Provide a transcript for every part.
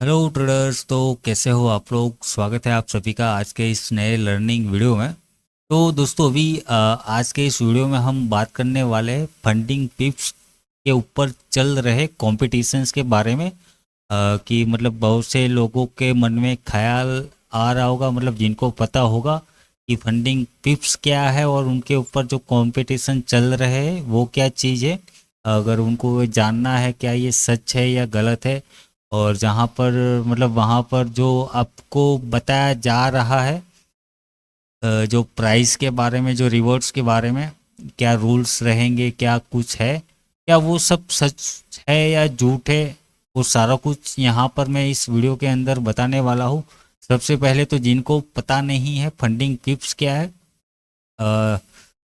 Hello traders. तो कैसे हो आप लोग? स्वागत है आप सभी का आज के इस नए लर्निंग वीडियो में। तो दोस्तों अभी आज के इस वीडियो में हम बात करने वाले हैं फंडिंग पिप्स के ऊपर चल रहे कॉम्पिटिशन्स के बारे में। कि मतलब बहुत से लोगों के मन में ख्याल आ रहा होगा, मतलब जिनको पता होगा कि फंडिंग पिप्स क्या है और उनके ऊपर जो कंपटीशन चल रहे हैं वो क्या चीज़ है। अगर उनको जानना है क्या ये सच है या गलत है, और जहाँ पर मतलब वहाँ पर जो आपको बताया जा रहा है, जो प्राइस के बारे में, जो रिवॉर्ड्स के बारे में क्या रूल्स रहेंगे, क्या कुछ है, क्या वो सब सच है या झूठ है, वो सारा कुछ यहाँ पर मैं इस वीडियो के अंदर बताने वाला हूँ। सबसे पहले तो जिनको पता नहीं है फंडिंग टिप्स क्या है, अ,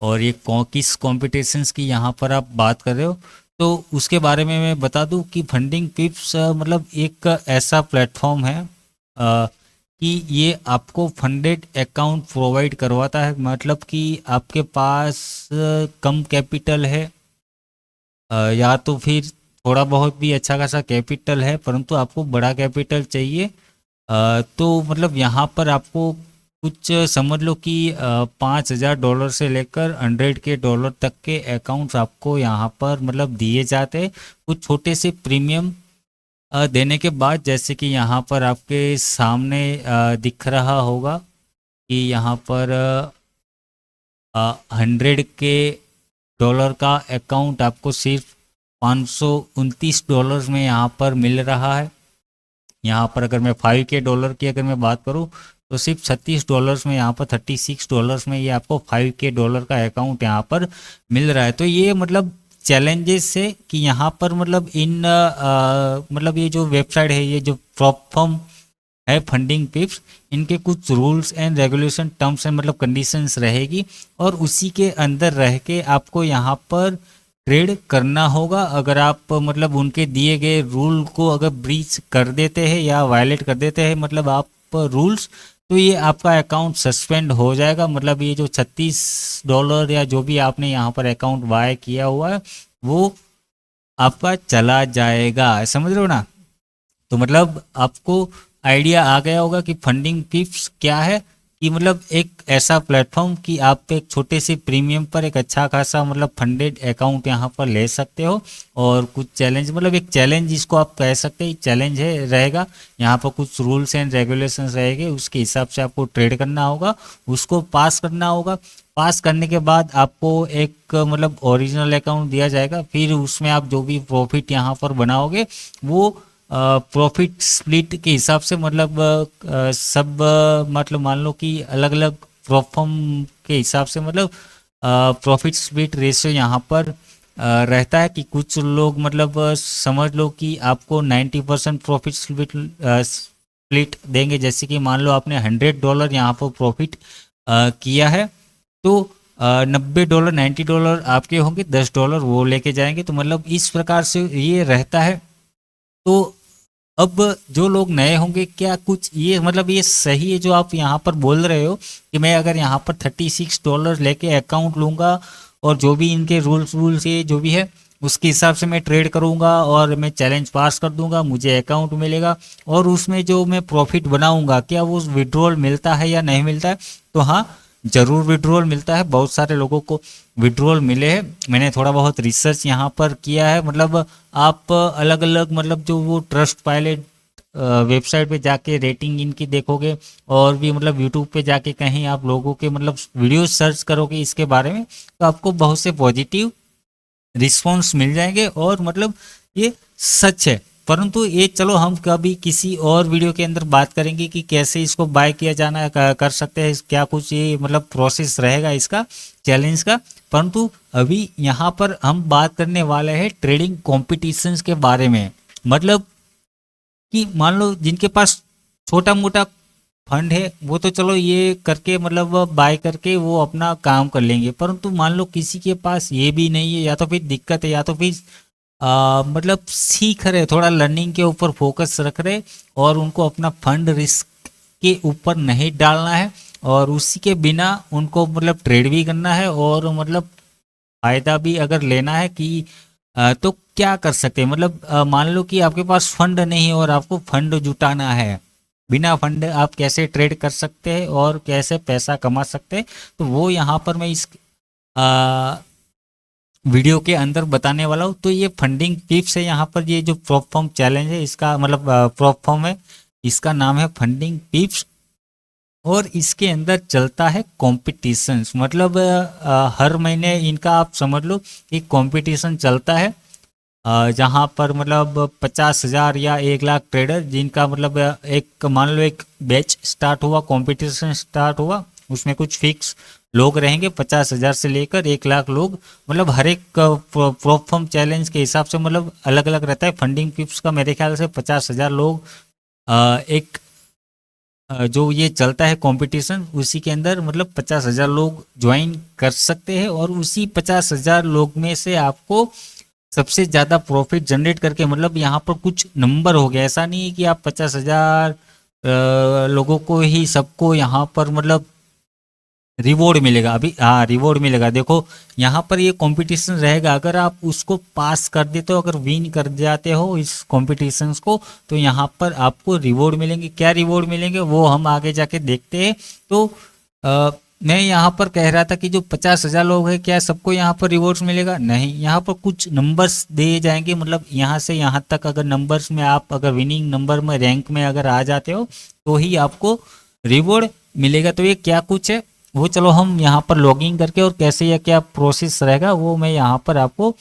और ये किस कॉम्पिटिशन्स की यहाँ पर आप बात कर रहे हो, तो उसके बारे में मैं बता दूं कि फंडिंग टिप्स मतलब एक ऐसा प्लेटफॉर्म है कि ये आपको फंडेड अकाउंट प्रोवाइड करवाता है। मतलब कि आपके पास कम कैपिटल है, या तो फिर थोड़ा बहुत भी अच्छा खासा कैपिटल है परंतु आपको बड़ा कैपिटल चाहिए, तो मतलब यहाँ पर आपको कुछ समझ लो कि $5,000 से लेकर 100 के डॉलर तक के अकाउंट्स आपको यहाँ पर मतलब दिए जाते हैं। कुछ छोटे से प्रीमियम देने के बाद, जैसे कि यहाँ पर आपके सामने दिख रहा होगा कि यहाँ पर 100 के डॉलर का अकाउंट आपको सिर्फ $529 में यहाँ पर मिल रहा है। यहाँ पर अगर मैं 5 के डॉलर की अगर मैं बात करूँ तो सिर्फ $36 में, यहाँ पर $36 में ये आपको 5 के डॉलर का अकाउंट यहाँ पर मिल रहा है। तो ये मतलब चैलेंजेस है कि यहाँ पर मतलब मतलब ये जो वेबसाइट है, ये जो प्लेटफॉर्म है फंडिंग पिप्स, इनके कुछ rules and regulation, terms and मतलब कंडीशंस रहेगी, और उसी के अंदर रह के आपको यहाँ पर ट्रेड करना होगा। अगर आप मतलब उनके दिए गए रूल को अगर ब्रीच कर देते हैं या वायलेट कर देते हैं मतलब आप रूल्स, तो ये आपका अकाउंट सस्पेंड हो जाएगा। मतलब ये जो $36 या जो भी आपने यहाँ पर अकाउंट बाय किया हुआ है वो आपका चला जाएगा, समझ रहे हो ना? तो मतलब आपको आइडिया आ गया होगा कि फंडिंग पिप्स क्या है। कि मतलब एक ऐसा प्लेटफॉर्म कि आप एक छोटे से प्रीमियम पर एक अच्छा खासा मतलब फंडेड अकाउंट यहाँ पर ले सकते हो। और कुछ चैलेंज, मतलब एक चैलेंज जिसको आप कह सकते हैं, चैलेंज है रहेगा। यहाँ पर कुछ रूल्स एंड रेगुलेशंस रहेंगे, उसके हिसाब से आपको ट्रेड करना होगा, उसको पास करना होगा। पास करने के बाद आपको एक मतलब ओरिजिनल अकाउंट दिया जाएगा, फिर उसमें आप जो भी प्रॉफिट यहाँ पर बनाओगे वो प्रॉफिट स्प्लिट के हिसाब से, मतलब सब मतलब मान लो कि अलग अलग प्रोफॉर्म के हिसाब से, मतलब प्रॉफिट स्प्लिट रेशियो यहाँ पर रहता है। कि कुछ लोग मतलब समझ लो कि आपको 90% प्रॉफिट स्प्लिट स्प्लिट देंगे। जैसे कि मान लो आपने $100 यहाँ पर प्रॉफिट किया है, तो $90 $90 आपके होंगे, $10 वो लेके जाएंगे। तो मतलब इस प्रकार से ये रहता है। तो अब जो लोग नए होंगे, क्या कुछ ये मतलब ये सही है जो आप यहाँ पर बोल रहे हो कि मैं अगर यहाँ पर $36 लेके अकाउंट लूँगा और जो भी इनके रूल्स रूल्स ये जो भी है उसके हिसाब से मैं ट्रेड करूँगा और मैं चैलेंज पास कर दूंगा, मुझे अकाउंट मिलेगा, और उसमें जो मैं प्रॉफिट बनाऊंगा क्या वो विड्रॉल मिलता है या नहीं मिलता है? तो हाँ, ज़रूर विड्रॉल मिलता है। बहुत सारे लोगों को विड्रॉल मिले हैं। मैंने थोड़ा बहुत रिसर्च यहाँ पर किया है। मतलब आप अलग अलग मतलब जो वो ट्रस्ट पायलट वेबसाइट पे जाके रेटिंग इनकी देखोगे, और भी मतलब यूट्यूब पे जाके कहीं आप लोगों के मतलब वीडियो सर्च करोगे इसके बारे में, तो आपको बहुत से पॉजिटिव रिस्पॉन्स मिल जाएंगे, और मतलब ये सच है। परंतु ये चलो हम कभी किसी और वीडियो के अंदर बात करेंगे कि कैसे इसको बाय किया जाना है, कर सकते हैं, क्या कुछ ये मतलब प्रोसेस रहेगा इसका, चैलेंज का। परंतु अभी यहाँ पर हम बात करने वाले हैं ट्रेडिंग कॉम्पिटिशन्स के बारे में। मतलब कि मान लो जिनके पास छोटा मोटा फंड है वो तो चलो ये करके मतलब बाय करके वो अपना काम कर लेंगे, परंतु मान लो किसी के पास ये भी नहीं है, या तो फिर दिक्कत है, या तो फिर मतलब सीख रहे, थोड़ा लर्निंग के ऊपर फोकस रख रहे, और उनको अपना फंड रिस्क के ऊपर नहीं डालना है, और उसी के बिना उनको मतलब ट्रेड भी करना है, और मतलब फ़ायदा भी अगर लेना है कि तो क्या कर सकते हैं, मतलब मान लो कि आपके पास फंड नहीं है और आपको फंड जुटाना है। बिना फंड आप कैसे ट्रेड कर सकते हैं और कैसे पैसा कमा सकते हैं, तो वो यहाँ पर मैं इस वीडियो के अंदर बताने वाला हूँ। तो ये फंडिंग टिप्स है यहाँ पर, ये जो प्रॉप फॉर्म चैलेंज है इसका मतलब प्रॉप फॉर्म है, इसका नाम है फंडिंग टिप्स। और इसके अंदर चलता है कॉम्पिटिशन्स, मतलब हर महीने इनका आप समझ लो कि कंपटीशन चलता है, जहाँ पर मतलब 50,000 या 1 लाख ट्रेडर जिनका मतलब एक मान लो एक बैच स्टार्ट हुआ, कंपटीशन स्टार्ट हुआ, उसमें कुछ फिक्स लोग रहेंगे 50,000 से लेकर 1 लाख लोग, मतलब हर एक प्रोफॉर्म चैलेंज के हिसाब से मतलब अलग अलग रहता है। फंडिंग टिप्स का मेरे ख्याल से 50,000 लोग एक जो ये चलता है कंपटीशन, उसी के अंदर मतलब 50,000 लोग ज्वाइन कर सकते हैं और उसी 50,000 लोग में से आपको सबसे ज़्यादा प्रॉफिट जनरेट करके, मतलब यहाँ पर कुछ नंबर हो गया, ऐसा नहीं है कि आप 50,000 लोगों को ही सबको यहाँ पर मतलब रिवॉर्ड मिलेगा। अभी हाँ रिवॉर्ड मिलेगा, देखो यहाँ पर ये कंपटीशन रहेगा, अगर आप उसको पास कर देते हो, अगर विन कर जाते हो इस कॉम्पिटिशन्स को, तो यहाँ पर आपको रिवॉर्ड मिलेंगे। क्या रिवॉर्ड मिलेंगे वो हम आगे जाके देखते हैं। तो मैं यहाँ पर कह रहा था कि जो 50,000 लोग हैं, क्या सबको यहाँ पर रिवॉर्ड्स मिलेगा? नहीं, यहाँ पर कुछ नंबर्स दिए जाएंगे, मतलब यहाँ से यहाँ तक अगर नंबर्स में आप अगर विनिंग नंबर में रैंक में अगर आ जाते हो तो ही आपको रिवॉर्ड मिलेगा। तो ये क्या कुछ है वो चलो हम यहाँ पर लॉगिन करके और कैसे या क्या प्रोसेस रहेगा वो मैं यहाँ पर आपको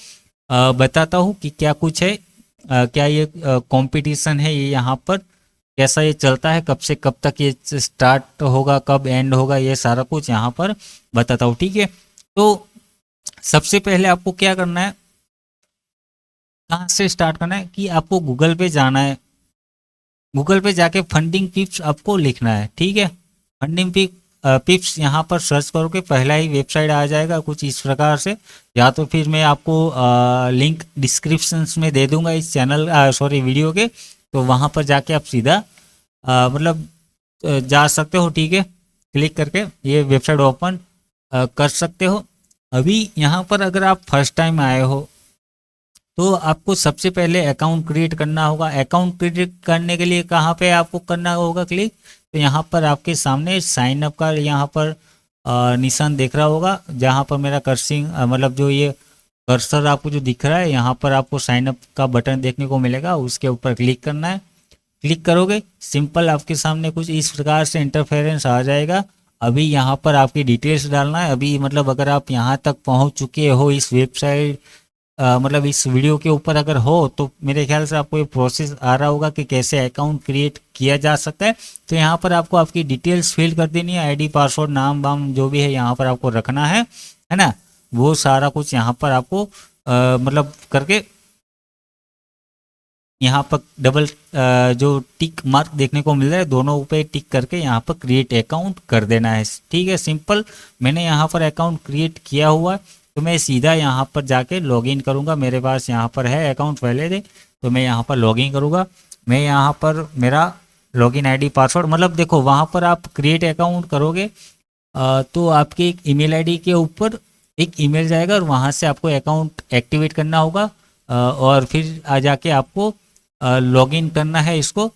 बताता हूँ कि क्या कुछ है। क्या ये कंपटीशन है, ये यहाँ पर कैसा ये चलता है, कब से कब तक ये स्टार्ट होगा, कब एंड होगा, ये सारा कुछ यहाँ पर बताता हूँ। ठीक है, तो सबसे पहले आपको क्या करना है, कहाँ से स्टार्ट करना है कि आपको गूगल पे जाना है। गूगल पे जाके फंडिंग टिप्स आपको लिखना है। ठीक है, फंडिंग पिप्स यहाँ पर सर्च करोगे पहला ही वेबसाइट आ जाएगा कुछ इस प्रकार से, या तो फिर मैं आपको लिंक डिस्क्रिप्शन में दे दूंगा इस चैनल सॉरी वीडियो के, तो वहाँ पर जाके आप सीधा मतलब जा सकते हो। ठीक है, क्लिक करके ये वेबसाइट ओपन कर सकते हो। अभी यहाँ पर अगर आप फर्स्ट टाइम आए हो तो आपको सबसे पहले अकाउंट क्रिएट करना होगा। अकाउंट क्रिएट करने के लिए कहाँ पे आपको करना होगा क्लिक, तो यहाँ पर आपके सामने साइन अप का यहाँ पर निशान दिख रहा होगा, जहाँ पर मेरा कर्सिंग मतलब जो ये कर्सर आपको जो दिख रहा है, यहाँ पर आपको साइन अप का बटन देखने को मिलेगा, उसके ऊपर क्लिक करना है। क्लिक करोगे सिंपल आपके सामने कुछ इस प्रकार से इंटरफेरेंस आ जाएगा। अभी यहाँ पर आपकी डिटेल्स डालना है। अभी मतलब अगर आप यहाँ तक पहुँच चुके हो इस वेबसाइट मतलब इस वीडियो के ऊपर अगर हो, तो मेरे ख्याल से आपको ये प्रोसेस आ रहा होगा कि कैसे अकाउंट क्रिएट किया जा सकता है। तो यहाँ पर आपको आपकी डिटेल्स फिल कर देनी है, आईडी पासवर्ड नाम वाम जो भी है यहाँ पर आपको रखना है ना, वो सारा कुछ यहाँ पर आपको मतलब करके यहाँ पर डबल जो टिक मार्क देखने को मिल रहा है दोनों पे टिक करके यहाँ पर क्रिएट अकाउंट कर देना है। ठीक है, सिंपल मैंने यहाँ पर अकाउंट क्रिएट किया हुआ है, तो मैं सीधा यहाँ पर जाके लॉगिन करूँगा। मेरे पास यहाँ पर है अकाउंट पहले से, तो मैं यहाँ पर लॉगिन करूँगा। मैं यहाँ पर मेरा लॉगिन आईडी पासवर्ड मतलब देखो वहाँ पर आप क्रिएट अकाउंट करोगे तो आपके एक ईमेल आईडी के ऊपर एक ईमेल जाएगा और वहाँ से आपको अकाउंट एक्टिवेट करना होगा और फिर आ जाके आपको लॉगिन करना है। इसको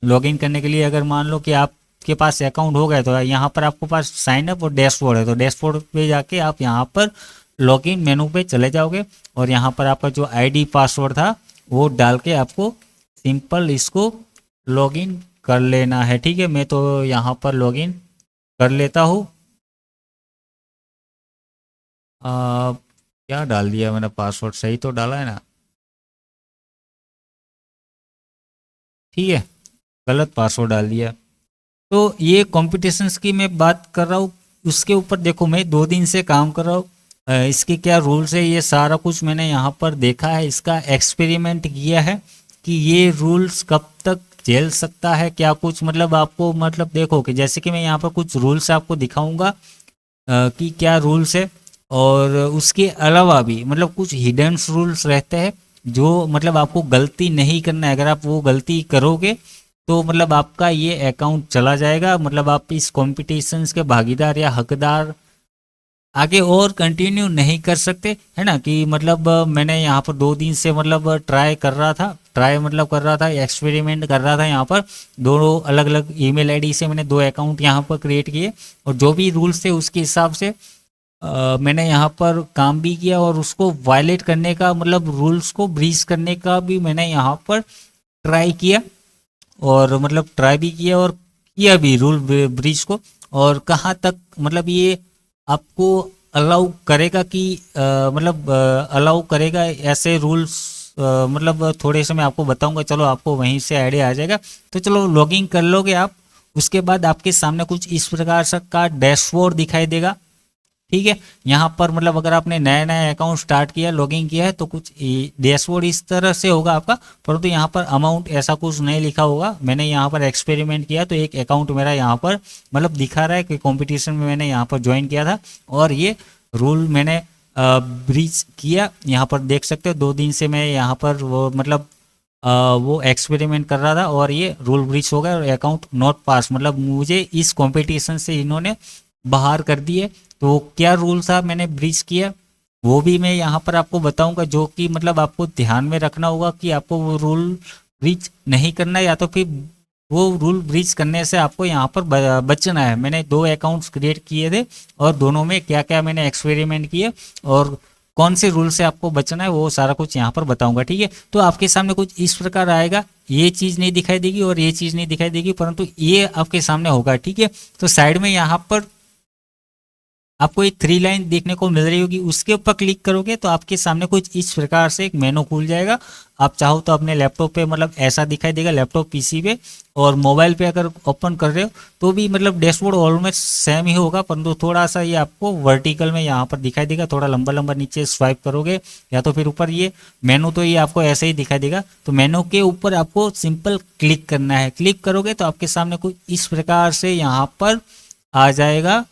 लॉगिन करने के लिए अगर मान लो कि आपके पास अकाउंट हो गया तो यहाँ पर आपको पास साइन अप और डैशबोर्ड है, तो डैशबोर्ड पे जाके आप यहाँ पर लॉगिन मेनू पे चले जाओगे और यहाँ पर आपका जो आईडी पासवर्ड था वो डाल के आपको सिंपल इसको लॉगिन कर लेना है। ठीक है, मैं तो यहाँ पर लॉगिन कर लेता हूँ। क्या डाल दिया मैंने, पासवर्ड सही तो डाला है ना? ठीक है, गलत पासवर्ड डाल दिया। तो ये कॉम्पिटिशन्स की मैं बात कर रहा हूँ, उसके ऊपर देखो मैं 2 दिन से काम कर रहा हूँ। इसके क्या रूल्स है ये सारा कुछ मैंने यहाँ पर देखा है, इसका एक्सपेरिमेंट किया है कि ये रूल्स कब तक झेल सकता है, क्या कुछ मतलब आपको मतलब देखो कि जैसे कि मैं यहाँ पर कुछ रूल्स आपको दिखाऊंगा कि क्या रूल्स है, और उसके अलावा भी मतलब कुछ हिडन रूल्स रहते हैं जो मतलब आपको गलती नहीं करना है। अगर आप वो गलती करोगे तो मतलब आपका ये अकाउंट चला जाएगा, मतलब आप इस कॉम्पिटिशन्स के भागीदार या हकदार आगे और कंटिन्यू नहीं कर सकते, है ना। कि मतलब मैंने यहाँ पर 2 दिन से मतलब ट्राई कर रहा था, ट्राई मतलब कर रहा था, एक्सपेरिमेंट कर रहा था। यहाँ पर दोनों अलग अलग ईमेल आईडी से मैंने 2 अकाउंट यहाँ पर क्रिएट किए, और जो भी रूल्स थे उसके हिसाब से मैंने यहाँ पर काम भी किया, और उसको वायलेट करने का मतलब रूल्स को ब्रीच करने का भी मैंने यहाँ पर ट्राई किया, और मतलब ट्राई भी किया और किया भी रूल ब्रीच को। और कहाँ तक मतलब ये आपको अलाउ करेगा कि मतलब अलाउ करेगा ऐसे रूल्स, मतलब थोड़े से मैं आपको बताऊंगा, चलो आपको वहीं से आइडिया आ जाएगा। तो चलो लॉगिंग कर लोगे आप, उसके बाद आपके सामने कुछ इस प्रकार का डैशबोर्ड दिखाई देगा। ठीक है, यहाँ पर मतलब अगर आपने नया नया अकाउंट स्टार्ट किया, लॉगिन किया है, तो कुछ डैशबोर्ड इस तरह से होगा आपका। परंतु यहाँ पर अमाउंट ऐसा कुछ नहीं लिखा होगा। मैंने यहाँ पर एक्सपेरिमेंट किया तो एक अकाउंट मेरा यहाँ पर मतलब दिखा रहा है कि कंपटीशन में मैंने यहाँ पर ज्वाइन किया था, और ये रूल मैंने ब्रीच किया। यहाँ पर देख सकते हो 2 दिन से मैं यहाँ पर वो मतलब वो एक्सपेरिमेंट कर रहा था, और ये रूल ब्रीच हो गया और अकाउंट नॉट पास, मतलब मुझे इस कंपटीशन से इन्होंने बाहर कर दिए। तो क्या रूल था मैंने ब्रीच किया, वो भी मैं यहाँ पर आपको बताऊंगा, जो कि मतलब आपको ध्यान में रखना होगा कि आपको वो रूल ब्रीच नहीं करना है, या तो फिर वो रूल ब्रीच करने से आपको यहाँ पर बचना है। मैंने 2 अकाउंट्स क्रिएट किए थे, और दोनों में क्या क्या मैंने एक्सपेरिमेंट किए और कौन से रूल से आपको बचना है वो सारा कुछ यहाँ पर बताऊंगा। ठीक है, तो आपके सामने कुछ इस प्रकार आएगा, ये चीज़ नहीं दिखाई देगी और ये चीज़ नहीं दिखाई देगी, परंतु ये आपके सामने होगा। ठीक है, तो साइड में यहाँ पर आपको एक 3 लाइन देखने को मिल रही होगी, उसके ऊपर क्लिक करोगे तो आपके सामने कुछ इस प्रकार से एक मेनू खुल जाएगा। आप चाहो तो अपने लैपटॉप पे मतलब ऐसा दिखाई देगा, लैपटॉप पीसी पे, और मोबाइल पे अगर ओपन कर रहे हो तो भी मतलब डैशबोर्ड ऑलमोस्ट सेम ही होगा, परंतु थोड़ा सा ये आपको वर्टिकल में यहाँ पर दिखाई देगा। थोड़ा लंबा लंबा नीचे स्वाइप करोगे या तो फिर ऊपर, ये मेनू तो ये आपको ऐसे ही दिखाई देगा। तो मेनू के ऊपर आपको सिंपल क्लिक करना है। क्लिक करोगे तो आपके सामने कुछ इस प्रकार से यहाँ पर आ जाएगा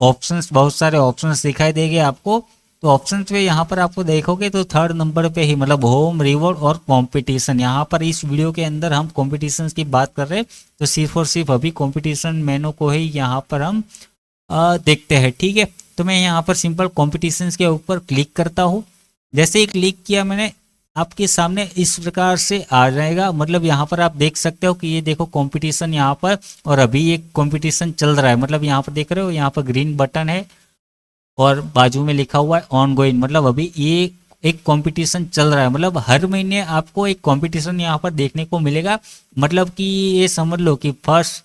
ऑप्शंस, बहुत सारे ऑप्शंस दिखाई देंगे आपको। तो ऑप्शंस पे यहाँ पर आपको देखोगे तो 3rd नंबर पे ही मतलब होम, रिवॉर्ड और कंपटीशन। यहाँ पर इस वीडियो के अंदर हम कंपटीशन की बात कर रहे हैं, तो सिर्फ और सिर्फ अभी कंपटीशन मेनू को ही यहाँ पर हम देखते हैं। ठीक है, तो मैं यहाँ पर सिंपल कंपटीशन के ऊपर क्लिक करता हूँ। जैसे ही क्लिक किया मैंने, आपके सामने इस प्रकार से आ जाएगा। मतलब यहाँ पर आप देख सकते हो कि ये देखो कंपटीशन यहाँ पर, और अभी ये कंपटीशन चल रहा है। मतलब यहाँ पर देख रहे हो, यहाँ पर ग्रीन बटन है और बाजू में लिखा हुआ है ऑन गोइंग, मतलब अभी ये एक कंपटीशन चल रहा है। मतलब हर महीने आपको एक कंपटीशन यहाँ पर देखने को मिलेगा। मतलब कि ये समझ लो कि फर्स्ट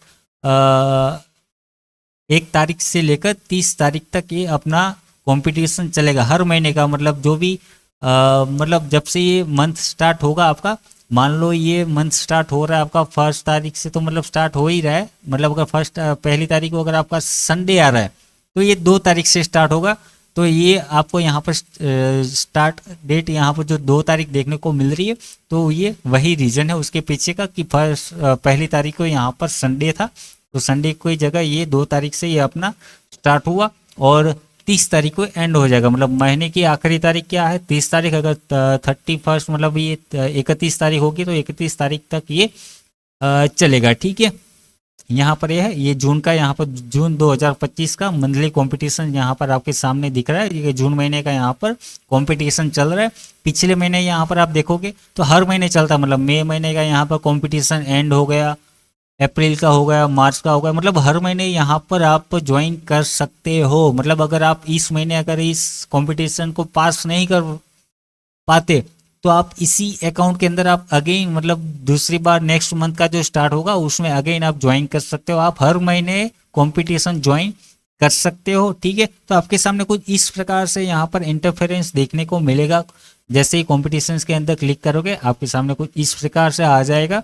1 तारीख से लेकर 30 तारीख तक ये अपना कंपटीशन चलेगा हर महीने का। मतलब जो भी मतलब जब से ये मंथ स्टार्ट होगा आपका, मान लो ये मंथ स्टार्ट हो रहा है आपका 1 तारीख से, तो मतलब स्टार्ट हो ही रहा है। मतलब अगर पहली तारीख को अगर आपका संडे आ रहा है तो ये 2 तारीख से स्टार्ट होगा। तो ये आपको यहाँ पर स्टार्ट डेट यहाँ पर जो 2 तारीख देखने को मिल रही है, तो ये वही रीज़न है उसके पीछे का कि पहली तारीख को यहाँ पर संडे था, तो संडे की जगह ये 2 तारीख से ये अपना स्टार्ट हुआ, और 30 तारीख को एंड हो जाएगा। मतलब महीने की आखिरी तारीख क्या है, 30 तारीख। अगर 31 मतलब ये 31 तारीख होगी तो 31 तारीख तक ये चलेगा। ठीक है, यहाँ पर यह है, ये जून का, यहाँ पर जून 2025 का मंथली कंपटीशन यहाँ पर आपके सामने दिख रहा है। ये जून महीने का यहाँ पर कंपटीशन चल रहा है। पिछले महीने यहाँ पर आप देखोगे तो हर महीने चलता है। मतलब मई महीने का यहाँ पर कंपटीशन एंड हो गया, अप्रैल का हो गया, मार्च का हो गया। मतलब हर महीने यहाँ पर आप ज्वाइन कर सकते हो। मतलब अगर आप इस महीने अगर इस कंपटीशन को पास नहीं कर पाते तो आप इसी अकाउंट के अंदर आप अगेन मतलब दूसरी बार नेक्स्ट मंथ का जो स्टार्ट होगा उसमें अगेन आप ज्वाइन कर सकते हो। आप हर महीने कंपटीशन ज्वाइन कर सकते हो। ठीक है, तो आपके सामने कुछ इस प्रकार से यहाँ पर इंटरफेरेंस देखने को मिलेगा। जैसे ही कॉम्पिटिशन के अंदर क्लिक करोगे आपके सामने कुछ इस प्रकार से आ जाएगा।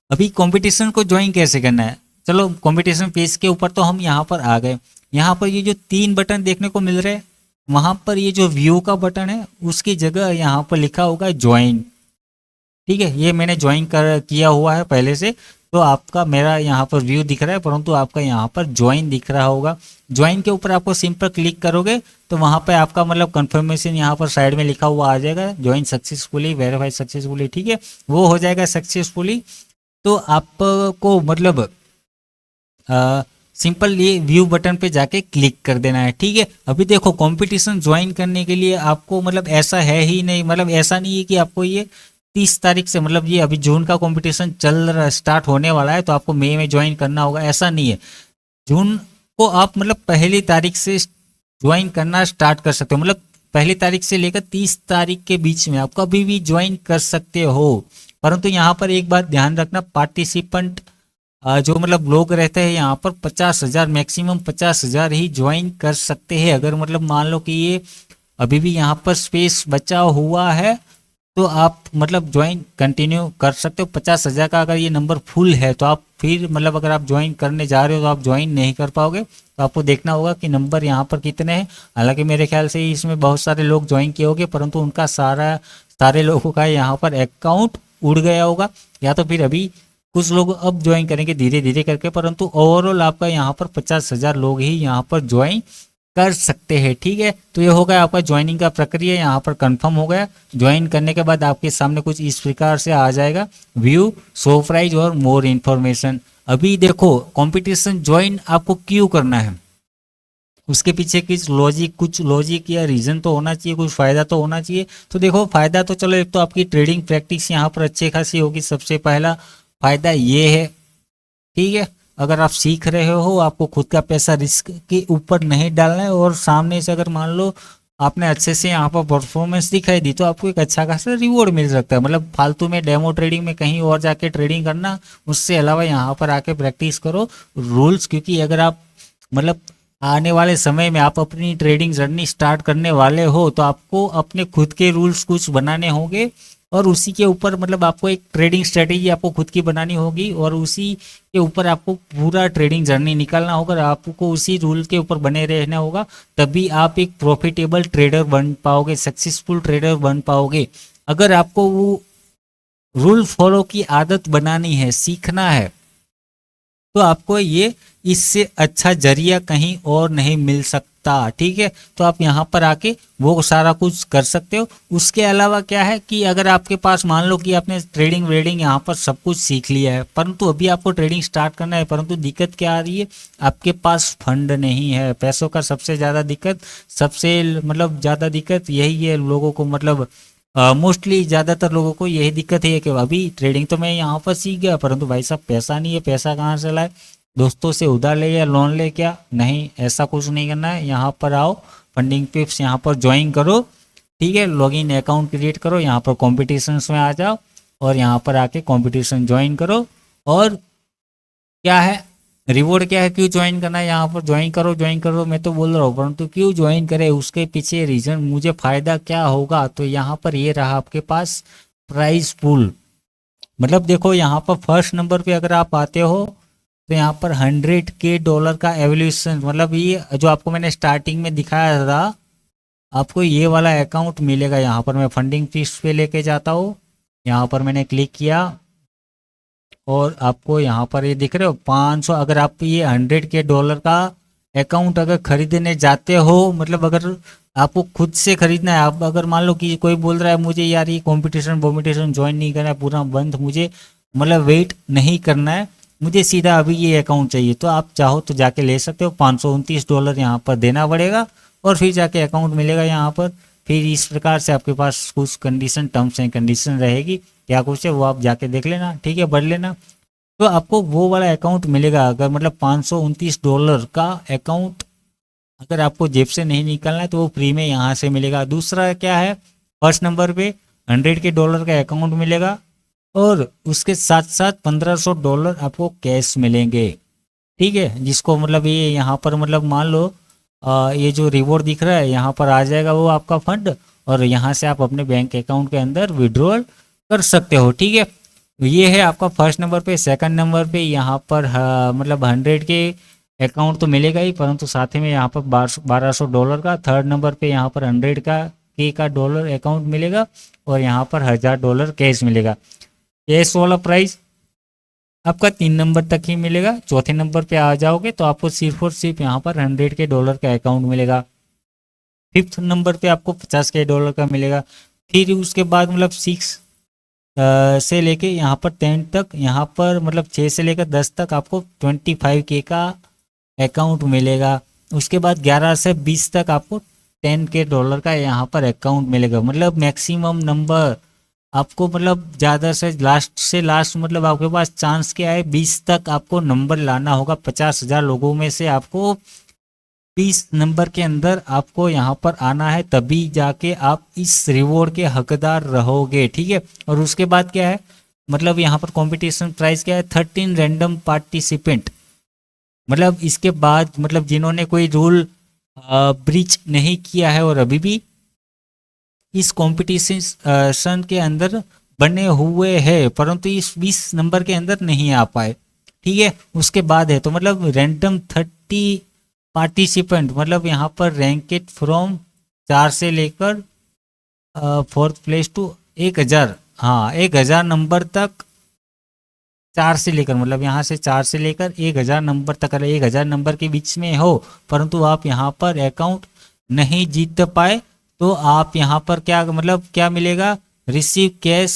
अभी कंपटीशन को ज्वाइन कैसे करना है, चलो कंपटीशन पेज के ऊपर तो हम यहाँ पर आ गए। यहाँ पर ये जो 3 बटन देखने को मिल रहे हैं, वहां पर ये जो व्यू का बटन है उसकी जगह यहाँ पर लिखा होगा ज्वाइन। ठीक है, ये मैंने ज्वाइन कर किया हुआ है पहले से, तो आपका मेरा यहाँ पर व्यू दिख रहा है, परंतु आपका यहाँ पर ज्वाइन दिख रहा होगा। ज्वाइन के ऊपर आपको सिंपल क्लिक करोगे तो वहाँ पे आपका मतलब कंफर्मेशन यहाँ पर साइड में लिखा हुआ आ जाएगा, ज्वाइन सक्सेसफुली, वेरीफाई सक्सेसफुली। ठीक है, वो हो जाएगा सक्सेसफुली। तो आपको मतलब सिंपल ये व्यू बटन पे जाके क्लिक कर देना है। ठीक है, अभी देखो कंपटीशन ज्वाइन करने के लिए आपको मतलब ऐसा है ही नहीं, मतलब ऐसा नहीं है कि आपको ये 30 तारीख से, मतलब ये अभी जून का कंपटीशन चल रहा स्टार्ट होने वाला है तो आपको मई में ज्वाइन करना होगा, ऐसा नहीं है। जून को आप मतलब पहली तारीख से ज्वाइन करना स्टार्ट कर सकते हो, मतलब पहली तारीख से लेकर 30 तारीख के बीच में आप कभी भी ज्वाइन कर सकते हो। परंतु यहाँ पर एक बात ध्यान रखना, पार्टिसिपेंट जो मतलब लोग रहते हैं यहाँ पर 50,000 मैक्सिमम 50,000 ही ज्वाइन कर सकते हैं। अगर मतलब मान लो कि ये अभी भी यहाँ पर स्पेस बचा हुआ है तो आप मतलब ज्वाइन कंटिन्यू कर सकते हो। 50,000 का अगर ये नंबर फुल है तो आप फिर मतलब अगर आप ज्वाइन करने जा रहे हो तो आप ज्वाइन नहीं कर पाओगे, तो आपको देखना होगा कि नंबर यहाँ पर कितने हैं। हालांकि मेरे ख्याल से इसमें बहुत सारे लोग ज्वाइन किए होंगे परंतु उनका सारे लोगों का यहाँ पर अकाउंट उड़ गया होगा, या तो फिर अभी कुछ लोग अब ज्वाइन करेंगे धीरे धीरे करके, परंतु ओवरऑल आपका यहाँ पर 50,000 लोग ही यहाँ पर ज्वाइन कर सकते हैं। ठीक है, तो ये हो गया आपका ज्वाइनिंग का प्रक्रिया यहाँ पर कंफर्म हो गया। ज्वाइन करने के बाद आपके सामने कुछ इस प्रकार से आ जाएगा, व्यू शो प्राइज और मोर इन्फॉर्मेशन। अभी देखो कंपटीशन ज्वाइन आपको क्यों करना है, उसके पीछे कुछ लॉजिक या रीजन तो होना चाहिए, कुछ फायदा तो होना चाहिए। तो देखो फायदा तो चलो, एक तो आपकी ट्रेडिंग प्रैक्टिस यहाँ पर अच्छी खासी होगी, सबसे पहला फायदा ये है। ठीक है, अगर आप सीख रहे हो, आपको खुद का पैसा रिस्क के ऊपर नहीं डालना है और सामने से अगर मान लो आपने अच्छे से यहाँ पर परफॉर्मेंस दिखाई दी तो आपको एक अच्छा खासा रिवॉर्ड मिल सकता है। मतलब फालतू में डेमो ट्रेडिंग में कहीं और जाके ट्रेडिंग करना, उससे अलावा यहाँ पर आके प्रैक्टिस करो रूल्स, क्योंकि अगर आप मतलब आने वाले समय में आप अपनी ट्रेडिंग जर्नी स्टार्ट करने वाले हो तो आपको अपने खुद के रूल्स कुछ बनाने होंगे और उसी के ऊपर मतलब आपको एक ट्रेडिंग स्ट्रेटेजी आपको खुद की बनानी होगी और उसी के ऊपर आपको पूरा ट्रेडिंग जर्नी निकालना होगा और आपको उसी रूल के ऊपर बने रहना होगा, तभी आप एक प्रॉफिटेबल ट्रेडर बन पाओगे, सक्सेसफुल ट्रेडर बन पाओगे। अगर आपको वो रूल फॉलो की आदत बनानी है, सीखना है, तो आपको ये इससे अच्छा जरिया कहीं और नहीं मिल सकता। ठीक है, तो आप यहाँ पर आके वो सारा कुछ कर सकते हो। उसके अलावा क्या है कि अगर आपके पास मान लो कि आपने ट्रेडिंग वेडिंग यहाँ पर सब कुछ सीख लिया है परंतु अभी आपको ट्रेडिंग स्टार्ट करना है, परंतु दिक्कत क्या आ रही है, आपके पास फंड नहीं है। पैसों का सबसे ज़्यादा दिक्कत, सबसे मतलब ज़्यादा दिक्कत यही है लोगों को, मतलब मोस्टली ज़्यादातर लोगों को यही दिक्कत है कि अभी ट्रेडिंग तो मैं यहाँ पर सीख गया परंतु भाई साहब पैसा नहीं है, पैसा कहाँ से लाए, दोस्तों से उधार ले या लोन ले, क्या नहीं, ऐसा कुछ नहीं करना है। यहाँ पर आओ, फंडिंग टिप्स यहाँ पर ज्वाइन करो। ठीक है, लॉगिन अकाउंट क्रिएट करो, यहाँ पर कॉम्पिटिशन्स में आ जाओ और यहाँ पर आके कॉम्पिटिशन ज्वाइन करो। और क्या है रिवॉर्ड, क्या है, क्यों ज्वाइन करना है, यहाँ पर ज्वाइन करो मैं तो बोल रहा हूँ, परंतु क्यों ज्वाइन करें उसके पीछे रीजन, मुझे फायदा क्या होगा, तो यहाँ पर ये रहा आपके पास प्राइस पूल। मतलब देखो यहाँ पर फर्स्ट नंबर पे अगर आप आते हो तो यहाँ पर $100K का एवोल्यूशन, मतलब ये जो आपको मैंने स्टार्टिंग में दिखाया था, आपको ये वाला अकाउंट मिलेगा। यहाँ पर मैं फंडिंग फीस पे लेके जाता हूँ, यहाँ पर मैंने क्लिक किया और आपको यहाँ पर ये दिख रहे हो 500। अगर आप ये $100K का अकाउंट अगर खरीदने जाते हो, मतलब अगर आपको खुद से खरीदना है, आप अगर मान लो कि कोई बोल रहा है मुझे यार ये कॉम्पिटिशन ज्वाइन नहीं करना है, पूरा बंद, मुझे मतलब वेट नहीं करना है, मुझे सीधा अभी ये अकाउंट चाहिए, तो आप चाहो तो जाके ले सकते हो। $529 यहाँ पर देना पड़ेगा और फिर जाके अकाउंट मिलेगा यहाँ पर। फिर इस प्रकार से आपके पास कुछ कंडीशन, टर्म्स एंड कंडीशन रहेगी, क्या कुछ है वो आप जाके देख लेना। ठीक है, पढ़ लेना, तो आपको वो वाला अकाउंट मिलेगा। अगर मतलब $529 का अकाउंट अगर आपको जेब से नहीं निकालना है तो वो फ्री में यहाँ से मिलेगा। दूसरा क्या है, फर्स्ट नंबर पे $100K का अकाउंट मिलेगा और उसके साथ साथ $1,500 आपको कैश मिलेंगे। ठीक है, जिसको मतलब ये यहाँ पर मतलब मान लो ये जो रिवॉर्ड दिख रहा है यहाँ पर आ जाएगा वो आपका फंड और यहाँ से आप अपने बैंक अकाउंट के अंदर विड्रॉल कर सकते हो। ठीक है, ये है आपका फर्स्ट नंबर पे। सेकंड नंबर पे यहाँ पर मतलब 100K अकाउंट तो मिलेगा ही, परंतु साथ में यहाँ पर $1,200 का। थर्ड नंबर पे यहाँ पर 100K का डॉलर अकाउंट मिलेगा और यहाँ पर $1,000 कैश मिलेगा। कैश वाला प्राइस आपका 3 नंबर तक ही मिलेगा। चौथे नंबर पे आ जाओगे तो आपको सिर्फ और सिर्फ यहाँ पर $100K का अकाउंट मिलेगा। फिफ्थ नंबर पे आपको $50K का मिलेगा। फिर उसके बाद मतलब 6 से लेके यहाँ पर 10 तक, यहाँ पर मतलब 6 से लेकर 10 तक आपको 25K का अकाउंट मिलेगा। उसके बाद 11 से 20 तक आपको 10K डॉलर का यहाँ पर अकाउंट मिलेगा। मतलब मैक्सिमम नंबर आपको, मतलब ज़्यादा से लास्ट मतलब आपके पास चांस क्या है, 20 तक आपको नंबर लाना होगा। 50,000 लोगों में से आपको 20 नंबर के अंदर आपको यहाँ पर आना है, तभी जाके आप इस रिवॉर्ड के हकदार रहोगे। ठीक है, और उसके बाद क्या है, मतलब यहाँ पर कंपटीशन प्राइस क्या है, 13 रैंडम पार्टिसिपेंट। मतलब इसके बाद मतलब जिन्होंने कोई रूल ब्रीच नहीं किया है और अभी भी इस कंपटीशन के अंदर बने हुए हैं, परंतु इस 20 नंबर के अंदर नहीं आ पाए। ठीक है, उसके बाद है तो मतलब रैंडम 30 पार्टिसिपेंट, मतलब यहाँ पर रैंकेड फ्रॉम 4 से लेकर 4th प्लेस टू 1000, हाँ 1000 नंबर तक, 4 से लेकर मतलब यहाँ से 4 से लेकर 1000 नंबर तक, 1000 नंबर के बीच में हो परंतु आप यहाँ पर अकाउंट नहीं जीत पाए, तो आप यहाँ पर क्या मतलब क्या मिलेगा, रिसीव कैश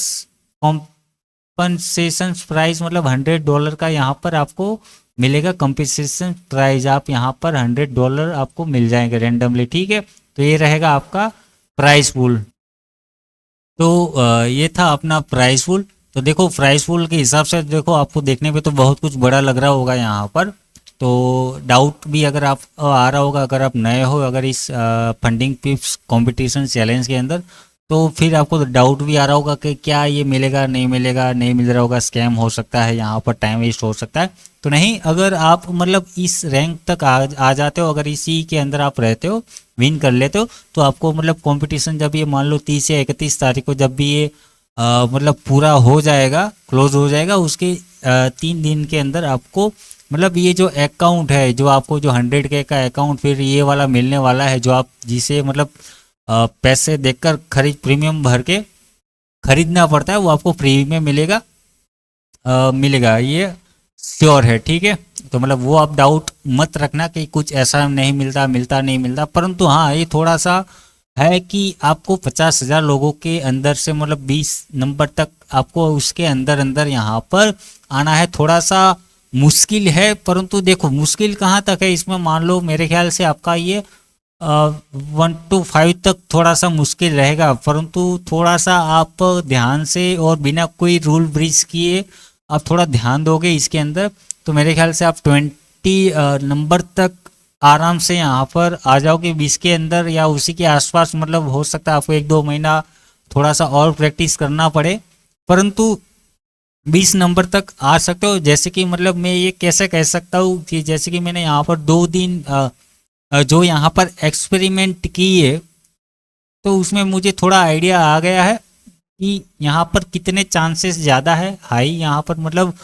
कॉम्पनसेशन प्राइस, मतलब $100 का यहाँ पर आपको मिलेगा कंपनसेशन प्राइस। आप यहाँ पर $100 आपको मिल जाएंगे रैंडमली। ठीक है, तो ये रहेगा आपका प्राइस पूल। तो ये था अपना प्राइस पूल। तो देखो प्राइस पूल के हिसाब से देखो, आपको देखने पे तो बहुत कुछ बड़ा लग रहा होगा यहाँ पर, तो डाउट भी अगर आप आ रहा होगा, अगर आप नए हो अगर इस फंडिंग पिप्स कंपटीशन चैलेंज के अंदर, तो फिर आपको डाउट भी आ रहा होगा कि क्या ये मिलेगा नहीं मिलेगा, नहीं मिल रहा होगा, स्कैम हो सकता है, यहाँ पर टाइम वेस्ट हो सकता है। तो नहीं, अगर आप मतलब इस रैंक तक आ जाते हो, अगर इसी के अंदर आप रहते हो, विन कर लेते हो, तो आपको मतलब कंपटीशन जब ये मान लो 30 या 31 तारीख को जब भी ये मतलब पूरा हो जाएगा, क्लोज हो जाएगा, उसके 3 दिन के अंदर आपको मतलब ये जो अकाउंट है, जो आपको जो 100K का अकाउंट फिर ये वाला मिलने वाला है, जो आप जिसे मतलब पैसे देकर प्रीमियम भर के खरीदना पड़ता है, वो आपको फ्री में मिलेगा, मिलेगा, ये श्योर है। ठीक है, तो मतलब वो आप डाउट मत रखना कि कुछ ऐसा नहीं मिलता, मिलता नहीं मिलता, परंतु हाँ ये थोड़ा सा है कि आपको 50,000 लोगों के अंदर से मतलब 20 नंबर तक आपको उसके अंदर अंदर यहाँ पर आना है। थोड़ा सा मुश्किल है, परंतु देखो मुश्किल कहाँ तक है इसमें, मान लो मेरे ख्याल से आपका ये 1 to 5 तक थोड़ा सा मुश्किल रहेगा, परंतु थोड़ा सा आप ध्यान से और बिना कोई रूल ब्रीच किए आप थोड़ा ध्यान दोगे इसके अंदर, तो मेरे ख्याल से आप 20 नंबर तक आराम से यहाँ पर आ जाओगे 20 के अंदर या उसी के आसपास। मतलब हो सकता है आपको 1-2 महीना थोड़ा सा और प्रैक्टिस करना पड़े, परंतु 20 नंबर तक आ सकते हो। जैसे कि मतलब मैं ये कैसे कह सकता हूँ कि जैसे कि मैंने यहाँ पर 2 दिन जो यहाँ पर एक्सपेरिमेंट किए, तो उसमें मुझे थोड़ा आइडिया आ गया है कि यहाँ पर कितने चांसेस ज़्यादा है, हाई यहाँ पर मतलब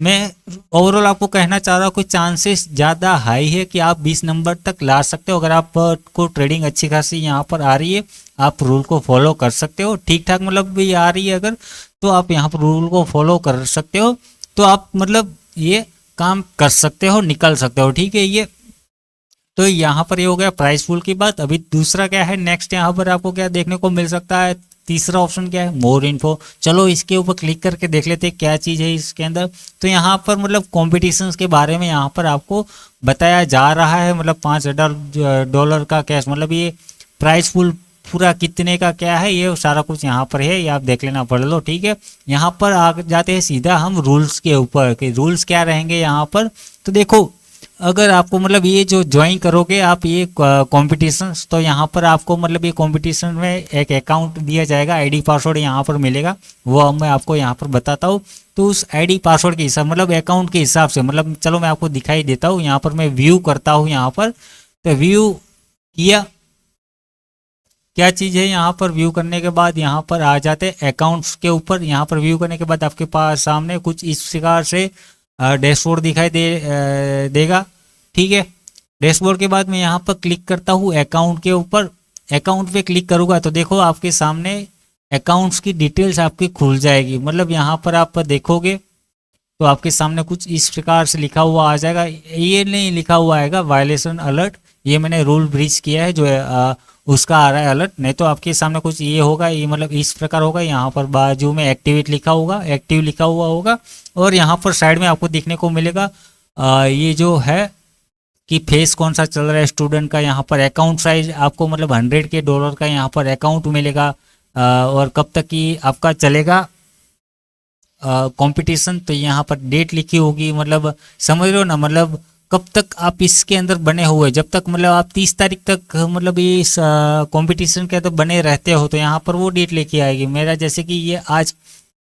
मैं ओवरऑल आपको कहना चाह रहा हूँ कि चांसेस ज़्यादा हाई है कि आप 20 नंबर तक ला सकते हो। अगर आप को ट्रेडिंग अच्छी खासी यहाँ पर आ रही है, आप रूल को फॉलो कर सकते हो, ठीक ठाक मतलब भी आ रही है अगर, तो आप यहाँ पर रूल को फॉलो कर सकते हो, तो आप मतलब ये काम कर सकते हो, निकल सकते हो। ठीक है, ये तो यहाँ पर ये हो गया प्राइस पूल की बात। अभी दूसरा क्या है, नेक्स्ट यहाँ पर आपको क्या देखने को मिल सकता है, तीसरा ऑप्शन क्या है, मोर इन्फो। चलो इसके ऊपर क्लिक करके देख लेते हैं क्या चीज़ है इसके अंदर। तो यहाँ पर मतलब कॉम्पिटिशन्स के बारे में यहाँ पर आपको बताया जा रहा है, मतलब $5,000 का कैश, मतलब ये प्राइस पूल पूरा कितने का क्या है, ये सारा कुछ यहाँ पर है, ये आप देख लेना, पढ़ लो। ठीक है, यहाँ पर आ जाते हैं सीधा हम रूल्स के ऊपर कि रूल्स क्या रहेंगे यहाँ पर। तो देखो अगर आपको मतलब ये जो ज्वाइन करोगे आप ये कॉम्पिटिशन, तो यहाँ पर आपको मतलब ये कॉम्पिटिशन में एक अकाउंट दिया जाएगा, आईडी पासवर्ड यहाँ पर मिलेगा, वो मैं आपको यहाँ पर बताता हूँ। तो उस आईडी पासवर्ड के हिसाब मतलब अकाउंट के हिसाब से, मतलब चलो मैं आपको दिखाई देता हूँ, यहाँ पर मैं व्यू करता हूँ यहाँ पर, तो व्यू किया, क्या चीज़ है यहाँ पर व्यू करने के बाद यहाँ पर आ जाते हैं अकाउंट्स के ऊपर। यहाँ पर व्यू करने के बाद आपके पास सामने कुछ इस प्रकार से डैशबोर्ड दिखाई देगा। ठीक है, डैशबोर्ड के बाद मैं यहाँ पर क्लिक करता हूँ अकाउंट के ऊपर, अकाउंट पे क्लिक करूँगा तो देखो आपके सामने अकाउंट्स की डिटेल्स आपकी खुल जाएगी। मतलब यहाँ पर आप देखोगे तो आपके सामने कुछ इस प्रकार से लिखा हुआ आ जाएगा, ये नहीं लिखा हुआ आएगा वायलेशन अलर्ट, ये मैंने रूल ब्रीच किया है जो है उसका आ रहा है अलर्ट। नहीं तो आपके सामने कुछ ये होगा, ये मतलब इस प्रकार होगा, यहाँ पर बाजू में एक्टिवेट लिखा होगा, एक्टिव लिखा हुआ होगा, और यहाँ पर साइड में आपको देखने को मिलेगा ये जो है कि फेस कौन सा चल रहा है स्टूडेंट का। यहाँ पर अकाउंट साइज आपको मतलब 100 के डॉलर का यहाँ पर अकाउंट मिलेगा, और कब तक की आपका चलेगा कंपटीशन, तो यहाँ पर डेट लिखी होगी, मतलब समझ लो ना, मतलब कब तक आप इसके अंदर बने हुए, जब तक मतलब आप 30 तारीख तक मतलब ये इस कंपटीशन के अंदर बने रहते हो, तो यहाँ पर वो डेट लेके आएगी। मेरा जैसे कि ये आज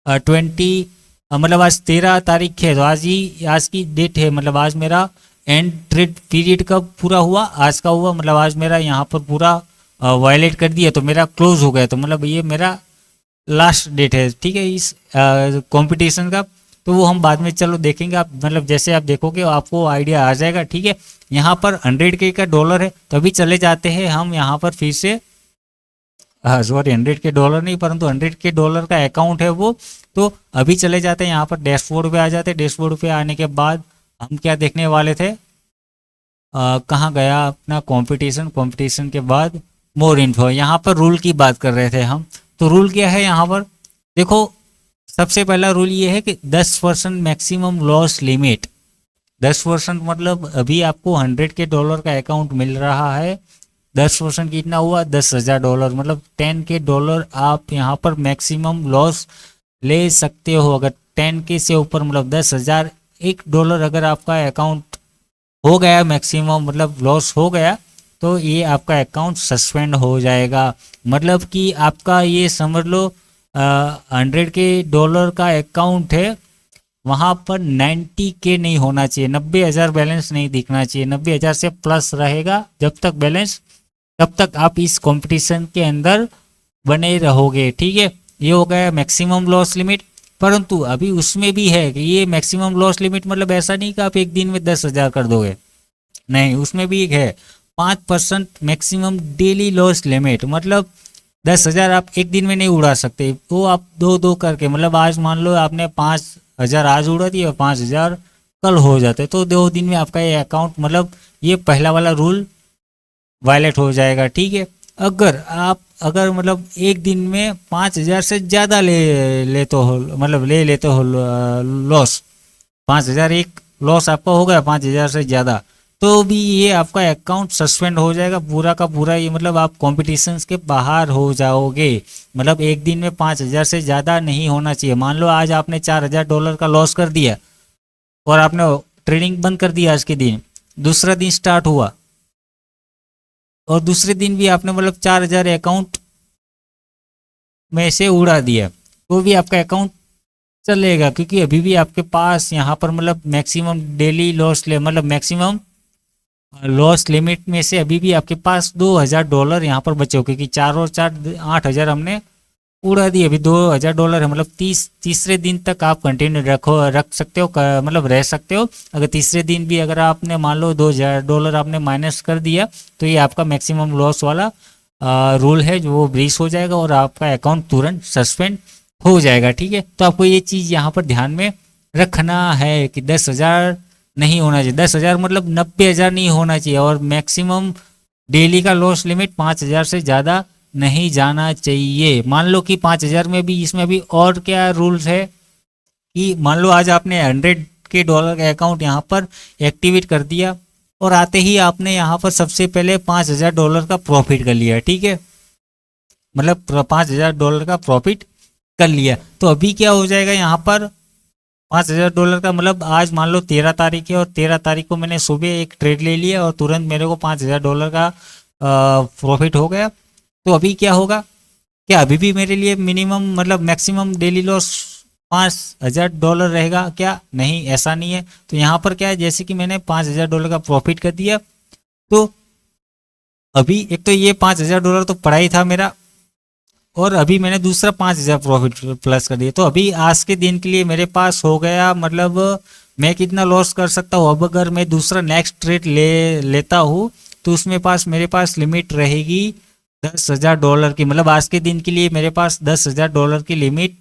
20 मतलब आज 13 तारीख है, तो आज की डेट है, मतलब आज मेरा एंड ट्रेड पीरियड कब पूरा हुआ, आज का हुआ, मतलब आज मेरा यहाँ पर पूरा वायलेट कर दिया तो मेरा क्लोज हो गया, तो मतलब ये मेरा लास्ट डेट है, ठीक है, इस कंपटीशन का। तो वो हम बाद में चलो देखेंगे, आप मतलब जैसे आप देखोगे आपको आइडिया आ जाएगा, ठीक है। यहाँ पर 100 का डॉलर है, तो अभी चले जाते हैं हम यहाँ पर फिर से, सॉरी 100 के डॉलर नहीं परंतु 100 के डॉलर का अकाउंट है वो। तो अभी चले जाते हैं यहाँ पर डैशबोर्ड पे आ जाते हैं। डैशबोर्ड पे आने के बाद हम क्या देखने वाले थे, कहाँ गया अपना कंपटीशन के बाद मोर इन्फो, यहाँ पर रूल की बात कर रहे थे हम। तो रूल क्या है यहाँ पर देखो, सबसे पहला रूल ये है कि 10% मैक्सिमम लॉस लिमिट। 10% मतलब अभी आपको 100 के डॉलर का अकाउंट मिल रहा है, 10% कितना हुआ, $10,000, मतलब 10 के डॉलर आप यहाँ पर मैक्सिमम लॉस ले सकते हो। अगर 10 के से ऊपर मतलब $10,001 अगर आपका अकाउंट हो गया मैक्सिमम मतलब लॉस हो गया, तो ये आपका अकाउंट सस्पेंड हो जाएगा। मतलब कि आपका ये समझ लो 100 के डॉलर का अकाउंट है, वहाँ पर 90 के नहीं होना चाहिए, 90,000 बैलेंस नहीं दिखना चाहिए, 90,000 से प्लस रहेगा जब तक बैलेंस, तब तक आप इस कंपटीशन के अंदर बने रहोगे, ठीक है। ये हो गया मैक्सिमम लॉस लिमिट। परंतु अभी उसमें भी है कि ये मैक्सिमम लॉस लिमिट मतलब ऐसा नहीं कि आप एक दिन में 10,000 कर दोगे, नहीं, उसमें भी एक है 5% मैक्सिमम डेली लॉस लिमिट, मतलब 10,000 आप एक दिन में नहीं उड़ा सकते, वो आप दो दो करके, मतलब आज मान लो आपने 5,000 आज उड़ा दिए और 5,000 कल हो जाते, तो 2 दिन में आपका ये अकाउंट मतलब ये पहला वाला रूल वायलेट हो जाएगा, ठीक है। अगर मतलब एक दिन में 5,000 से ज़्यादा लेते हो, मतलब ले लेते हो लॉस, 5,000 एक लॉस आपका हो गया 5,000 से ज़्यादा, तो भी ये आपका अकाउंट सस्पेंड हो जाएगा पूरा का पूरा, ये मतलब आप कॉम्पिटिशन के बाहर हो जाओगे। मतलब एक दिन में 5,000 से ज़्यादा नहीं होना चाहिए। मान लो आज आपने $4,000 का लॉस कर दिया और आपने ट्रेडिंग बंद कर दिया आज के दिन, दूसरा दिन स्टार्ट हुआ और दूसरे दिन भी आपने मतलब 4,000 अकाउंट में से उड़ा दिया, तो भी आपका अकाउंट चलेगा, क्योंकि अभी भी आपके पास यहाँ पर मतलब मैक्सिमम डेली लॉस मतलब मैक्सिमम लॉस लिमिट में से अभी भी आपके पास $2,000 यहाँ पर बचे हो, क्योंकि 4 और 4 8,000 हमने उड़ा दिए, अभी $2,000 है, मतलब तीसरे दिन तक आप कंटिन्यू रख सकते हो, मतलब रह सकते हो। अगर तीसरे दिन भी अगर आपने मान लो $2,000 आपने माइनस कर दिया, तो ये आपका मैक्सिमम लॉस वाला रूल है जो वो ब्रीच हो जाएगा और आपका अकाउंट तुरंत सस्पेंड हो जाएगा, ठीक है। तो आपको ये चीज़ यहाँ पर ध्यान में रखना है कि 10,000 नहीं होना चाहिए, 10,000 मतलब 90,000 नहीं होना चाहिए, और मैक्सिमम डेली का लॉस लिमिट 5,000 से ज़्यादा नहीं जाना चाहिए। मान लो कि 5,000 में भी, इसमें भी और क्या रूल्स है कि मान लो आज आपने 100 के डॉलर का अकाउंट यहाँ पर एक्टिवेट कर दिया और आते ही आपने यहाँ पर सबसे पहले $5,000 का प्रॉफिट कर लिया, ठीक है, मतलब $5,000 का प्रॉफिट कर लिया। तो अभी क्या हो जाएगा यहाँ पर $5,000 का, मतलब आज मान लो 13 तारीख है और 13 तारीख को मैंने सुबह एक ट्रेड ले लिया और तुरंत मेरे को $5,000 का प्रॉफिट हो गया। तो अभी क्या होगा, क्या अभी भी मेरे लिए मिनिमम मतलब मैक्सिमम डेली लॉस $5,000 रहेगा क्या? नहीं, ऐसा नहीं है। तो यहाँ पर क्या है, जैसे कि मैंने $5,000 का प्रॉफिट कर दिया, तो अभी एक तो ये $5,000 तो पड़ा ही था मेरा, और अभी मैंने दूसरा 5,000 प्रॉफिट प्लस कर दिया। तो अभी आज के दिन के लिए मेरे पास हो गया, मतलब मैं कितना लॉस कर सकता हूँ। अब अगर मैं दूसरा नेक्स्ट ट्रेड लेता हूँ तो उसमें मेरे पास लिमिट रहेगी $10,000 की, मतलब आज के दिन के लिए मेरे पास $10,000 की लिमिट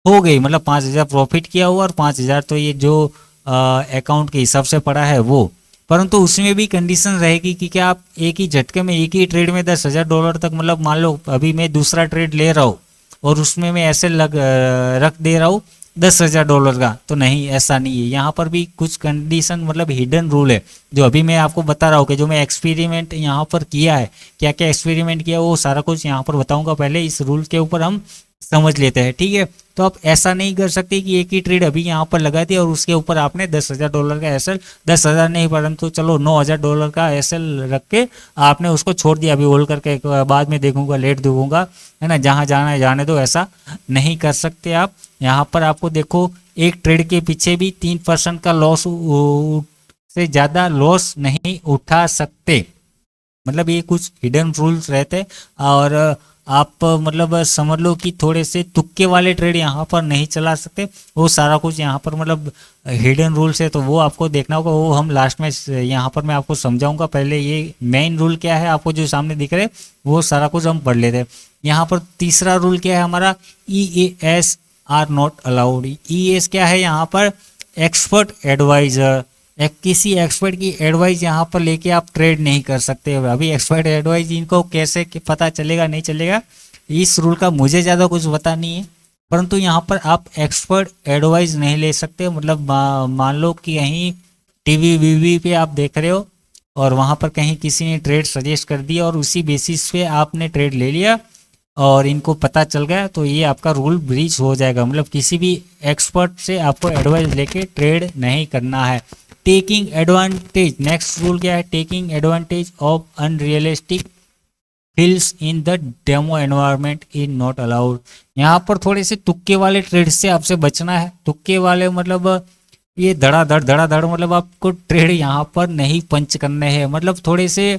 हो गई। मतलब 5,000 प्रॉफिट किया हुआ और 5,000 तो ये जो अकाउंट के हिसाब से पड़ा है वो। परंतु उसमें भी कंडीशन रहेगी कि क्या आप एक ही झटके में एक ही ट्रेड में $10,000 तक, मतलब मान लो अभी मैं दूसरा ट्रेड ले रहा हूँ और उसमें मैं ऐसे रख दे रहा हूँ $10,000 का, तो नहीं, ऐसा नहीं है। यहाँ पर भी कुछ कंडीशन, मतलब हिडन रूल है जो अभी मैं आपको बता रहा हूँ कि जो मैं एक्सपेरिमेंट यहाँ पर किया है, क्या क्या एक्सपेरिमेंट किया वो सारा कुछ यहाँ पर बताऊंगा। पहले इस रूल के ऊपर हम समझ लेते हैं, ठीक है। तो आप ऐसा नहीं कर सकते कि एक ही ट्रेड अभी यहाँ पर लगा दी और उसके ऊपर आपने $10,000 का एसएल, 10,000 नहीं परंतु चलो $9,000 का एसएल रख के आपने उसको छोड़ दिया, अभी होल्ड करके बाद में देखूंगा, लेट देखूंगा, है ना, जहाँ जाना है जाने दो, ऐसा नहीं कर सकते आप। यहाँ पर आपको देखो, एक ट्रेड के पीछे भी 3% का लॉस से ज़्यादा लॉस नहीं उठा सकते, मतलब ये कुछ हिडन रूल्स रहते। और आप मतलब समझ लो कि थोड़े से तुक्के वाले ट्रेड यहाँ पर नहीं चला सकते, वो सारा कुछ यहाँ पर मतलब हिडन रूल्स है, तो वो आपको देखना होगा, वो हम लास्ट में यहाँ पर मैं आपको समझाऊंगा। पहले ये मेन रूल क्या है आपको जो सामने दिख रहे, वो सारा कुछ हम पढ़ लेते हैं। यहाँ पर तीसरा रूल क्या है हमारा, EAS are not allowed. EAS क्या है यहाँ पर, एक्सपर्ट एडवाइजर, किसी एक्सपर्ट की एडवाइस यहाँ पर लेके आप ट्रेड नहीं कर सकते। अभी एक्सपर्ट एडवाइस इनको कैसे पता चलेगा नहीं चलेगा, इस रूल का मुझे ज़्यादा कुछ पता नहीं है, परंतु यहाँ पर आप एक्सपर्ट एडवाइस नहीं ले सकते। मतलब मान लो कि कहीं टीवी वीवी पे आप देख रहे हो और वहाँ पर कहीं किसी ने ट्रेड सजेस्ट कर दिया और उसी बेसिस पे आपने ट्रेड ले लिया और इनको पता चल गया, तो ये आपका रूल ब्रीच हो जाएगा। मतलब किसी भी एक्सपर्ट से आपको एडवाइस लेके ट्रेड नहीं करना है। टेकिंग एडवांटेज, नेक्स्ट रूल क्या है, taking advantage of unrealistic fields in the demo environment is not allowed. यहाँ पर थोड़े से तुक्के वाले ट्रेड से आपसे बचना है। तुक्के वाले मतलब ये धड़ाधड़ मतलब आपको ट्रेड यहाँ पर नहीं पंच करने हैं, मतलब थोड़े से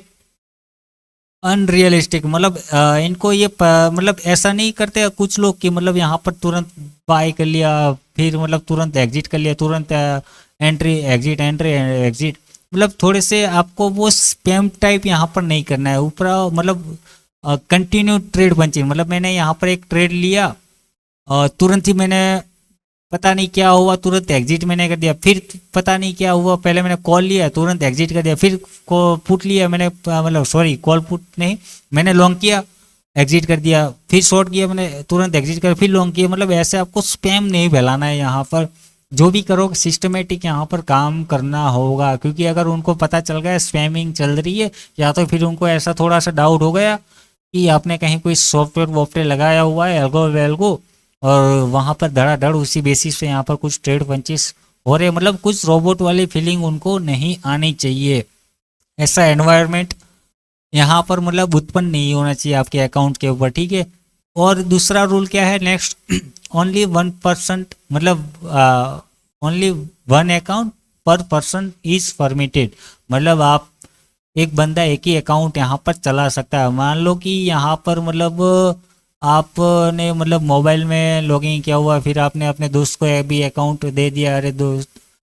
अनरियलिस्टिक, मतलब इनको ये मतलब ऐसा नहीं करते कुछ लोग कि मतलब यहाँ पर तुरंत बाय कर लिया, फिर मतलब तुरंत एग्जिट कर लिया, तुरंत एंट्री एग्जिट, मतलब थोड़े से आपको वो स्पैम टाइप यहाँ पर नहीं करना है। ऊपर मतलब कंटिन्यू ट्रेड पंचिंग, मतलब मैंने यहाँ पर एक ट्रेड लिया और तुरंत ही मैंने पता नहीं क्या हुआ तुरंत एग्जिट मैंने कर दिया, फिर पता नहीं क्या हुआ पहले मैंने कॉल लिया तुरंत एग्जिट कर दिया, फिर पुट लिया मैंने, मतलब सॉरी कॉल पुट नहीं, मैंने लॉन्ग किया एग्जिट कर दिया, फिर शॉर्ट किया मैंने तुरंत एग्जिट कर, फिर लॉन्ग किया। मतलब ऐसे आपको स्पैम नहीं फैलाना है यहाँ पर, जो भी करो सिस्टमेटिक यहाँ पर काम करना होगा, क्योंकि अगर उनको पता चल गया स्पैमिंग चल रही है, या तो फिर उनको ऐसा थोड़ा सा डाउट हो गया कि आपने कहीं कोई सॉफ्टवेयर वॉफ्टवेयर लगाया हुआ है एल्गो वेल्गो, और वहाँ पर धड़ाधड़ उसी बेसिस पे यहाँ पर कुछ ट्रेड पंचेस हो रहे, मतलब कुछ रोबोट वाली फीलिंग उनको नहीं आनी चाहिए। ऐसा एनवायरनमेंट यहाँ पर मतलब उत्पन्न नहीं होना चाहिए आपके अकाउंट के ऊपर, ठीक है। और दूसरा रूल क्या है नेक्स्ट, ओनली 1%, मतलब ओनली 1 अकाउंट पर पर्सन इज परमिटेड, मतलब आप एक बंदा एक ही अकाउंट यहाँ पर चला सकता है। मान लो कि यहाँ पर मतलब आपने मतलब मोबाइल में लॉगिन किया हुआ, फिर आपने अपने दोस्त को भी अकाउंट दे दिया, अरे दोस्त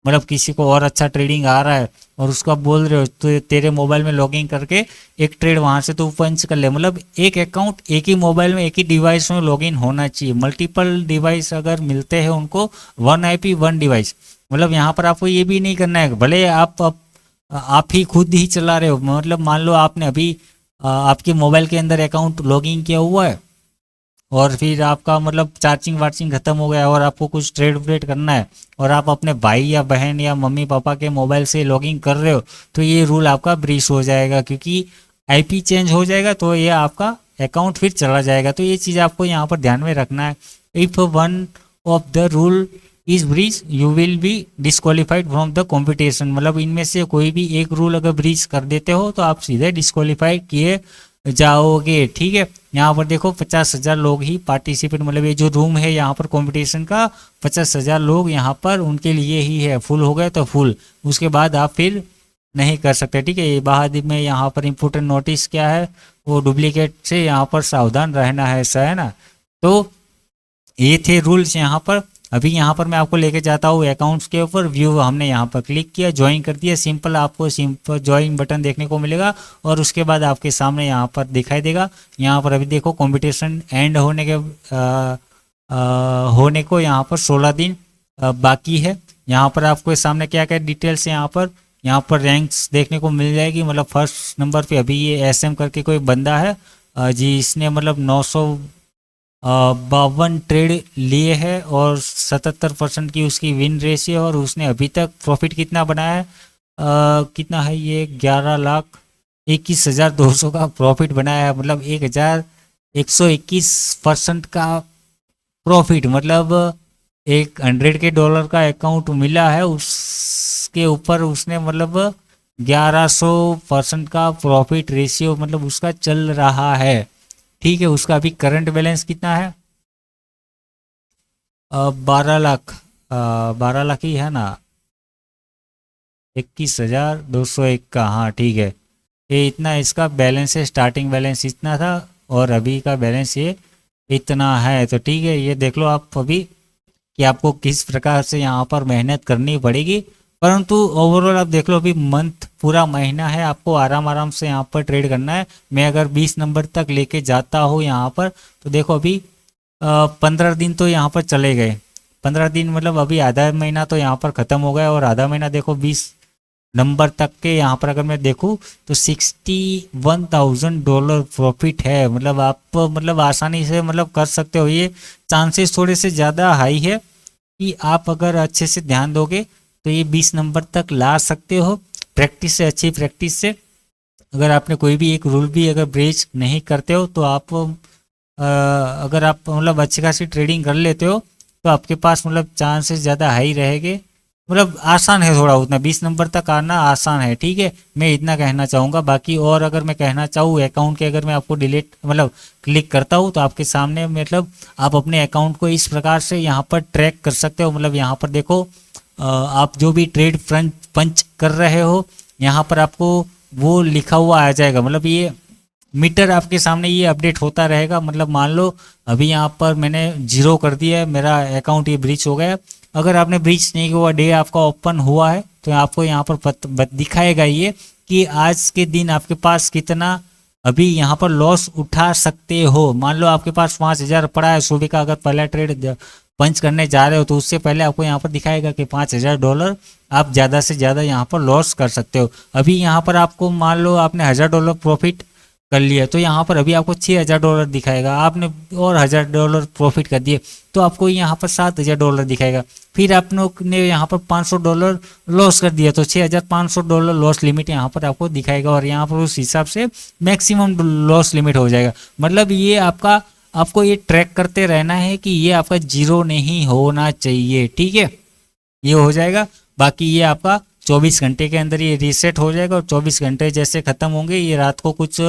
मतलब किसी को और अच्छा ट्रेडिंग आ रहा है और उसको आप बोल रहे हो तो तेरे मोबाइल में लॉगिन करके एक ट्रेड वहां से तो पंच कर ले। मतलब एक अकाउंट एक ही मोबाइल में एक ही डिवाइस में लॉगिन होना चाहिए। मल्टीपल डिवाइस अगर मिलते हैं उनको 1 IP 1 डिवाइस, मतलब यहाँ पर आपको ये भी नहीं करना है भले आप ही खुद ही चला रहे हो, मतलब मान लो आपने अभी आपके मोबाइल के अंदर अकाउंट लॉगिन किया हुआ है और फिर आपका मतलब चार्जिंग वार्जिंग खत्म हो गया और आपको कुछ ट्रेड व्रेड करना है और आप अपने भाई या बहन या मम्मी पापा के मोबाइल से लॉगिन कर रहे हो, तो ये रूल आपका ब्रीच हो जाएगा, क्योंकि IP चेंज हो जाएगा तो ये आपका अकाउंट फिर चला जाएगा। तो ये चीज़ आपको यहाँ पर ध्यान में रखना है। If one of the rule is breach you will be disqualified from the competition, मतलब इनमें से कोई भी एक रूल अगर ब्रीच कर देते हो तो आप सीधे डिस्क्वालीफाइड किए जाओगे, ठीक है। यहाँ पर देखो 50,000 लोग ही पार्टिसिपेट, मतलब ये जो रूम है यहाँ पर कंपटीशन का 50,000 लोग यहाँ पर उनके लिए ही है, फुल हो गए तो फुल, उसके बाद आप फिर नहीं कर सकते, ठीक है। ये बाद में यहाँ पर इम्पोर्टेंट नोटिस क्या है, वो डुप्लीकेट से यहाँ पर सावधान रहना है, ऐसा है ना। तो ये थे रूल्स यहाँ पर। अभी यहाँ पर मैं आपको लेके जाता हूँ अकाउंट्स के ऊपर, व्यू हमने यहाँ पर क्लिक किया, ज्वाइन कर दिया, सिंपल आपको सिंपल ज्वाइन बटन देखने को मिलेगा और उसके बाद आपके सामने यहाँ पर दिखाई देगा। यहाँ पर अभी देखो कंपटीशन एंड होने के होने को यहाँ पर 16 दिन बाकी है। यहाँ पर आपको सामने क्या क्या डिटेल्स यहाँ पर यहाँ पर रैंक्स देखने को मिल जाएगी। मतलब फर्स्ट नंबर पे अभी ये एसएम करके कोई बंदा है जिसने मतलब 952 ट्रेड लिए हैं और 77% की उसकी विन रेशियो, और उसने अभी तक प्रॉफिट कितना बनाया है, कितना है ये, 11,21,200 का प्रॉफिट बनाया है। मतलब 1,121% का प्रॉफिट, मतलब एक 100 के डॉलर का अकाउंट मिला है, उसके ऊपर उसने मतलब 1100% का प्रॉफिट रेशियो मतलब उसका चल रहा है। ठीक है, उसका अभी करंट बैलेंस कितना है, 12 लाख, 12 लाख ही है ना, 21,201 का, हाँ ठीक है। ये इतना इसका बैलेंस है, स्टार्टिंग बैलेंस इतना था और अभी का बैलेंस ये इतना है। तो ठीक है, ये देख लो आप अभी कि आपको किस प्रकार से यहाँ पर मेहनत करनी पड़ेगी। परंतु ओवरऑल आप देख लो, अभी मंथ पूरा महीना है, आपको आराम आराम से यहाँ पर ट्रेड करना है। मैं अगर 20 नंबर तक लेके जाता हूँ यहाँ पर, तो देखो अभी 15 दिन तो यहाँ पर चले गए। 15 दिन मतलब अभी आधा महीना तो यहाँ पर ख़त्म हो गया, और आधा महीना देखो 20 नंबर तक के यहाँ पर अगर मैं देखूँ तो $61,000 प्रॉफिट है। मतलब आप मतलब आसानी से मतलब कर सकते हो। ये चांसेस थोड़े से ज़्यादा हाई है कि आप अगर अच्छे से ध्यान दोगे तो ये 20 नंबर तक ला सकते हो, प्रैक्टिस से, अच्छी प्रैक्टिस से। अगर आपने कोई भी एक रूल भी अगर ब्रेच नहीं करते हो तो आप अगर आप मतलब अच्छी खासी ट्रेडिंग कर लेते हो तो आपके पास मतलब चांसेस ज़्यादा हाई रहेंगे। मतलब आसान है थोड़ा, उतना 20 नंबर तक आना आसान है। ठीक है, मैं इतना कहना चाहूँगा। बाकी और अगर मैं कहना चाहूँ अकाउंट के, अगर मैं आपको डिलीट मतलब क्लिक करता हूँ तो आपके सामने मतलब आप अपने अकाउंट को इस प्रकार से यहाँ पर ट्रैक कर सकते हो। मतलब यहाँ पर देखो आप जो भी ट्रेड फ्रंट पंच कर रहे हो यहाँ पर आपको वो लिखा हुआ आ जाएगा। मतलब ये मीटर आपके सामने ये अपडेट होता रहेगा। मतलब मान लो अभी यहाँ पर मैंने 0 कर दिया है, मेरा अकाउंट ये ब्रीच हो गया। अगर आपने ब्रीच नहीं हुआ, डे आपका ओपन हुआ है, तो आपको यहाँ पर दिखाएगा ये कि आज के दिन आपके पास कितना अभी यहाँ पर लॉस उठा सकते हो। मान लो आपके पास 5,000 पड़ा है सुबह का, अगर पहला ट्रेड पंच करने जा रहे हो तो उससे पहले आपको यहाँ पर दिखाएगा कि $5,000 आप ज़्यादा से ज़्यादा यहाँ पर लॉस कर सकते हो। अभी यहाँ पर आपको मान लो आपने $1,000 प्रॉफिट कर लिया तो यहाँ पर अभी आपको $6,000 दिखाएगा। आपने और $1,000 प्रॉफिट कर दिए तो आपको यहाँ पर $7,000 दिखाएगा। फिर आपने यहाँ पर $500 लॉस कर दिया तो $6,500 लॉस लिमिट यहाँ पर आपको दिखाएगा, और यहाँ पर उस हिसाब से मैक्सिमम लॉस लिमिट हो जाएगा। मतलब ये आपको ये ट्रैक करते रहना है कि ये आपका 0 नहीं होना चाहिए। ठीक है, ये हो जाएगा। बाकी ये आपका 24 घंटे के अंदर ये रीसेट हो जाएगा, और 24 घंटे जैसे ख़त्म होंगे ये रात को कुछ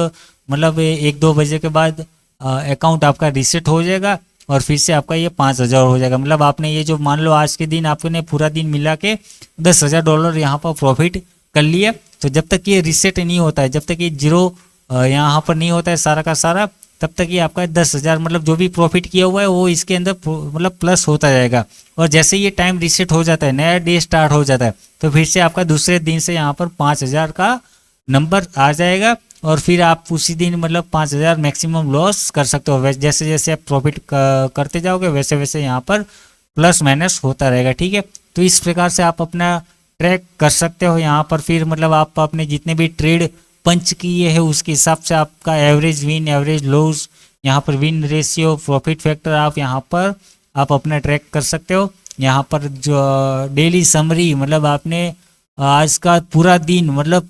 मतलब 1-2 बजे के बाद अकाउंट आपका रीसेट हो जाएगा, और फिर से आपका ये 5,000 हो जाएगा। मतलब आपने ये जो मान लो आज के दिन आपने पूरा दिन मिला के $10,000 यहाँ पर प्रॉफिट कर लिया, तो जब तक ये रीसेट नहीं होता है, जब तक ये 0 यहाँ पर नहीं होता है सारा का सारा, तब तक ये आपका 10,000 मतलब जो भी प्रॉफिट किया हुआ है वो इसके अंदर मतलब प्लस होता जाएगा। और जैसे ये टाइम रीसेट हो जाता है, नया डे स्टार्ट हो जाता है, तो फिर से आपका दूसरे दिन से यहाँ पर 5,000 का नंबर आ जाएगा, और फिर आप उसी दिन मतलब 5,000 मैक्सिमम लॉस कर सकते हो। वैसे जैसे जैसे आप प्रॉफिट करते जाओगे वैसे वैसे यहाँ पर प्लस माइनस होता रहेगा। ठीक है, तो इस प्रकार से आप अपना ट्रैक कर सकते हो यहाँ पर। फिर मतलब आप अपने जितने भी ट्रेड पंच किए हैं उसके हिसाब से आपका एवरेज विन, एवरेज लॉस, यहाँ पर विन रेशियो, प्रॉफिट फैक्टर आप यहाँ पर आप अपना ट्रैक कर सकते हो। यहाँ पर जो डेली समरी मतलब आपने आज का पूरा दिन मतलब